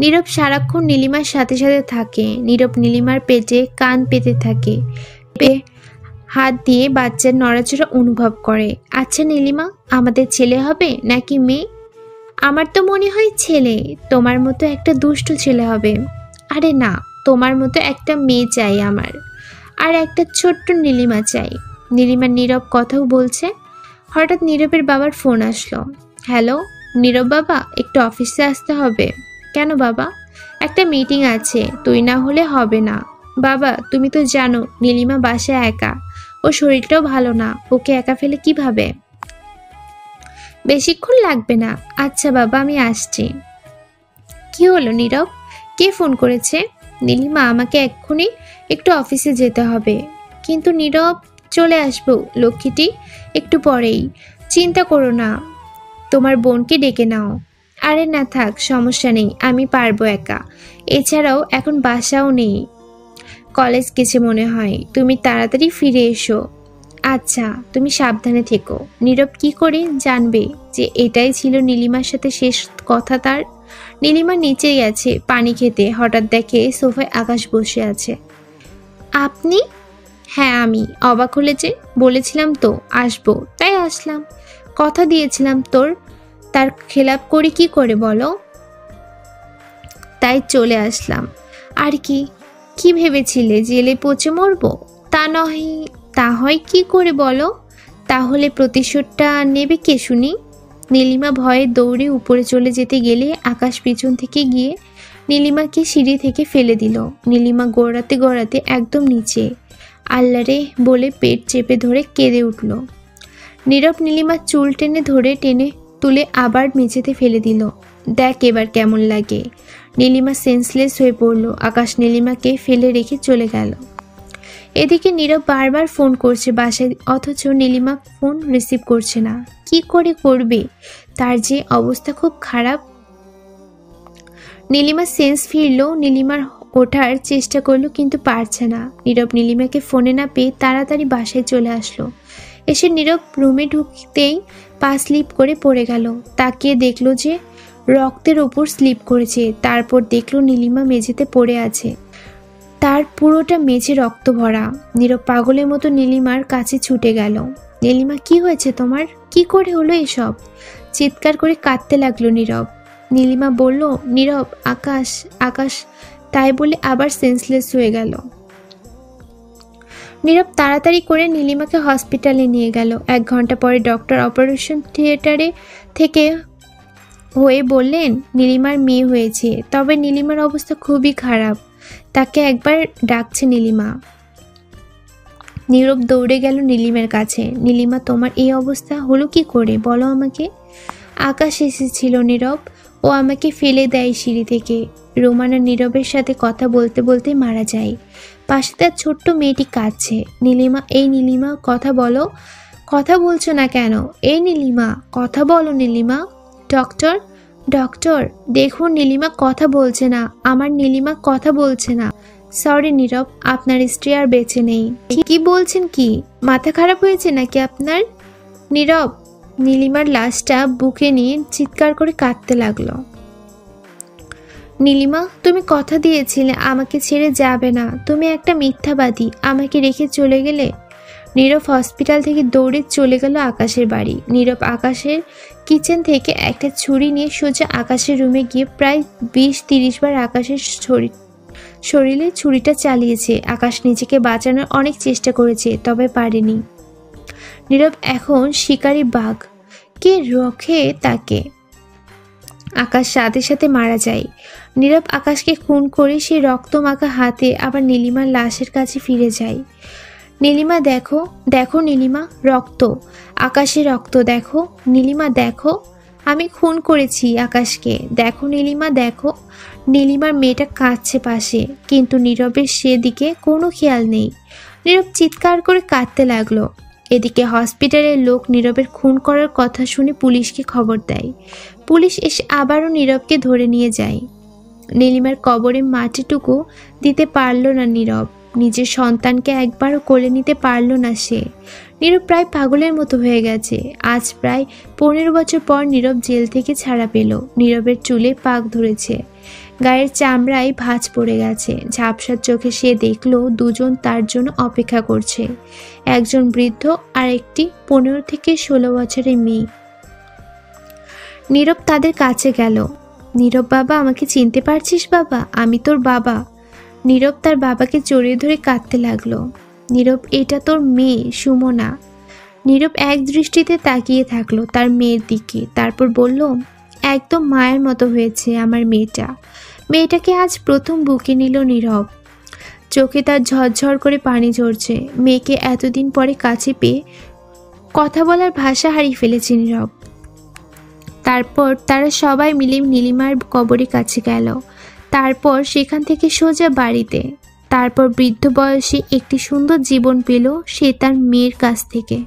নীরব সারাক্ষণ নীলিমার সাথে সাথে থাকে। নীরব নীলিমার পেটে কান পেতে থাকে, হাত দিয়ে বাচ্চার নড়াচড়া অনুভব করে। আচ্ছা নীলিমা, আমাদের ছেলে হবে নাকি মেয়ে? আমার তো মনে হয় ছেলে, তোমার মতো একটা দুষ্টু ছেলে হবে। আরে না, তোমার মতো একটা মেয়ে চাই আমার, আর একটা ছোট্ট নীলিমা চাই। নীলিমা নীরব কথাও বলছে। হঠাৎ নীরবের বাবার ফোন আসলো। হ্যালো নীরব বাবা, একটু অফিসে আসতে হবে। কেন বাবা? একটা মিটিং আছে, তুই না হলে হবে না। বাবা, তুমি তো জানো নীলিমা বাসায় একা, ও শরীরটাও ভালো না, ওকে একা ফেলে কিভাবে? বেশিক্ষণ লাগবে না। আচ্ছা বাবা, আমি আসছি। কি হলো নীরব, কে ফোন করেছে? নীলিমা, আমাকে এক্ষুনি একটু অফিসে যেতে হবে। কিন্তু নীরব, চলে আসবো লক্ষ্মীটি, একটু পরেই। চিন্তা করো না, তোমার বোনকে ডেকে নাও। আরে না থাক, সমস্যা নেই, আমি পারবো একা। এছাড়াও এখন বাসাও নেই, কলেজ গেছে মনে হয়। তুমি তাড়াতাড়ি ফিরে এসো। আচ্ছা, তুমি সাবধানে থেকো। নীরব কি করে জানবে যে এটাই ছিল নীলিমার সাথে শেষ কথা তার? নীলিমা নিচে গেছে পানি খেতে, হঠাৎ দেখে সোফায় আকাশ বসে আছে। আপনি? হ্যাঁ আমি। অবাক হলে যে? বলেছিলাম তো আসবো, তাই আসলাম। কথা দিয়েছিলাম তোর, তার খেলাপ করি কি করে বলো? তাই চলে আসলাম। আর কি কি ভেবেছিলে জেলে পচে মরবো? তা হয় কি করে বলো? তাহলে প্রতিশোধটা নেবে কে শুনি? নীলিমা ভয়ে দৌড়ে উপরে চলে যেতে গেলে আকাশ পিছন থেকে গিয়ে নীলিমাকে সিঁড়ি থেকে ফেলে দিল। নীলিমা গড়াতে গড়াতে একদম নিচে। আল্লারে বলে পেট চেপে ধরে কেঁদে উঠল। নীরব নীলিমার চুল টেনে ধরে টেনে তুলে আবার মেঝেতে ফেলে দিল। দেখ এবার কেমন লাগে। নীলিমা সেন্সলেস হয়ে পড়ল। আকাশ নীলিমাকে ফেলে রেখে চলে গেল। এদিকে নীরব বারবার ফোন করছে বাসায়, অথচ নীলিমা ফোন রিসিভ করছে না। কি করে করবে? তার যে অবস্থা খুব খারাপ। নীলিমা সেন্স ফিরল। নীলিমার ওঠার চেষ্টা করলো কিন্তু পারছে না। নীরব নীলিমাকে ফোনে না পেয়ে তাড়াতাড়ি বাসায় চলে আসলো। এসে নীরব রুমে ঢুকতেই পা স্লিপ করে পড়ে গেল। তাকিয়ে দেখলো যে রক্তের ওপর স্লিপ করেছে। তারপর দেখলো নীলিমা মেঝেতে পড়ে আছে, তার পুরোটা মেঝে রক্ত ভরা। নীরব পাগলের মতো নীলিমার কাছে ছুটে গেল। নীলিমা কি হয়েছে তোমার? কি করে হলো এসব? চিৎকার করে কাঁদতে লাগলো নীরব। নীলিমা বলল, নীরব আকাশ আকাশ, তাই বলে আবার সেন্সলেস হয়ে গেল। নীরব তাড়াতাড়ি করে নীলিমাকে হসপিটালে নিয়ে গেল। 1 ঘন্টা পরে ডক্টর অপারেশন থিয়েটারে থেকে হয়ে বললেন নীলিমার মেয়ে হয়েছে, তবে নীলিমার অবস্থা খুবই খারাপ, তাকে একবার ডাকছে নীলিমা। নীরব দৌড়ে গেল নীলিমার কাছে। নীলিমা তোমার এই অবস্থা হলো কি করে বলো আমাকে? আকাশ এসেছিল নীরব, ও আমাকে ফেলে দেয় সিঁড়ি থেকে। রোমানা নীরবের সাথে কথা বলতে বলতে মারা যায়। পাশে তার ছোট্ট মেয়েটি কাঁদছে। নীলিমা, এই নীলিমা কথা বলো। কথা বলছো না কেন? এই নীলিমা কথা বলো। নীলিমা। ডক্টর ডক্টর দেখুন নীলিমা কথা বলছে না, আমার নীলিমা কথা বলছে না। সরি নীরব, আপনার স্ত্রী আর বেঁচে নেই। কি বলছেন? কি মাথা খারাপ হয়েছে নাকি আপনার? নীরব নীলিমার লাশটা বুকে নিয়ে চিৎকার করে কাঁদতে লাগলো। নীলিমা, তুমি কথা দিয়েছিলে আমাকে ছেড়ে যাবে না, তুমি একটা মিথ্যাবাদী, আমাকে রেখে চলে গেলে। নীরব হসপিটাল থেকে দৌড়ে চলে গেল আকাশের বাড়ি। নীরব আকাশের কিচেন থেকে একটা ছুরি নিয়ে সোজা আকাশের রুমে গিয়ে প্রায় 20-30 বার আকাশের শরীরে ছুরিটা চালিয়েছে। আকাশ নিজেকে বাঁচানোর অনেক চেষ্টা করেছে, তবে পারেনি। নীরব এখন শিকারী বাঘ, কে রক্ষে তাকে? আকাশ সাথে সাথে মারা যায়। নীরব আকাশকে খুন করে সে রক্ত মাখা হাতে আবার নীলিমার লাশের কাছে ফিরে যায়। নীলিমা দেখো, দেখো নীলিমা, রক্ত, আকাশে রক্ত, দেখো নীলিমা, দেখো আমি খুন করেছি আকাশকে, দেখো নীলিমা, দেখো। নীলিমার মেয়েটা কাঁদছে পাশে, কিন্তু নীরবের সেদিকে কোনো খেয়াল নেই। নীরব চিৎকার করে কাঁদতে লাগলো। এদিকে হসপিটালের লোক নীরবের খুন করার কথা শুনে পুলিশকে খবর দেয়। পুলিশ এসে আবারও নীরবকে ধরে নিয়ে যায়। নীলিমার কবরে মাটিটুকু দিতে পারল না নীরব। নিজের সন্তানকে একবারও কোলে নিতে পারল না সে। নীরব প্রায় পাগলের মতো হয়ে গেছে। আজ প্রায় 15 বছর পর নীরব জেল থেকে ছাড়া পেল। নীরবের চুলে পাক ধরেছে, গায়ের চামড়ায় ভাঁজ পড়ে গেছে। ঝাপসার চোখে সে দেখল দুজন তার জন্য অপেক্ষা করছে, একজন বৃদ্ধ আর একটি 15 থেকে 16 বছরের মেয়ে। নীরব তাদের কাছে গেল। নীরব, বাবা আমাকে চিনতে পারছিস বাবা? আমি তোর বাবা। নীরব তার বাবাকে জড়িয়ে ধরে কাঁদতে লাগলো। নীরব, এটা তোর মেয়ে সুমনা। নীরব এক দৃষ্টিতে তাকিয়ে থাকলো তার মেয়ের দিকে, তারপর বলল, একদম মায়ের মতো হয়েছে আমার মেয়েটা। মেয়েটাকে আজ প্রথম বুকে নিল নীরব। চোখে তার ঝরঝর করে পানি ঝরছে। মেয়েকে এতদিন পরে কাছে পেয়ে কথা বলার ভাষা হারিয়ে ফেলেছে নীরব। তারপর তারা সবাই মিলে নীলিমার কবরের কাছে গেল। তারপর সেখান থেকে সোজা বাড়িতে। তারপর বৃদ্ধ বয়সে একটি সুন্দর জীবন পেল সে তার মেয়ের কাছ থেকে।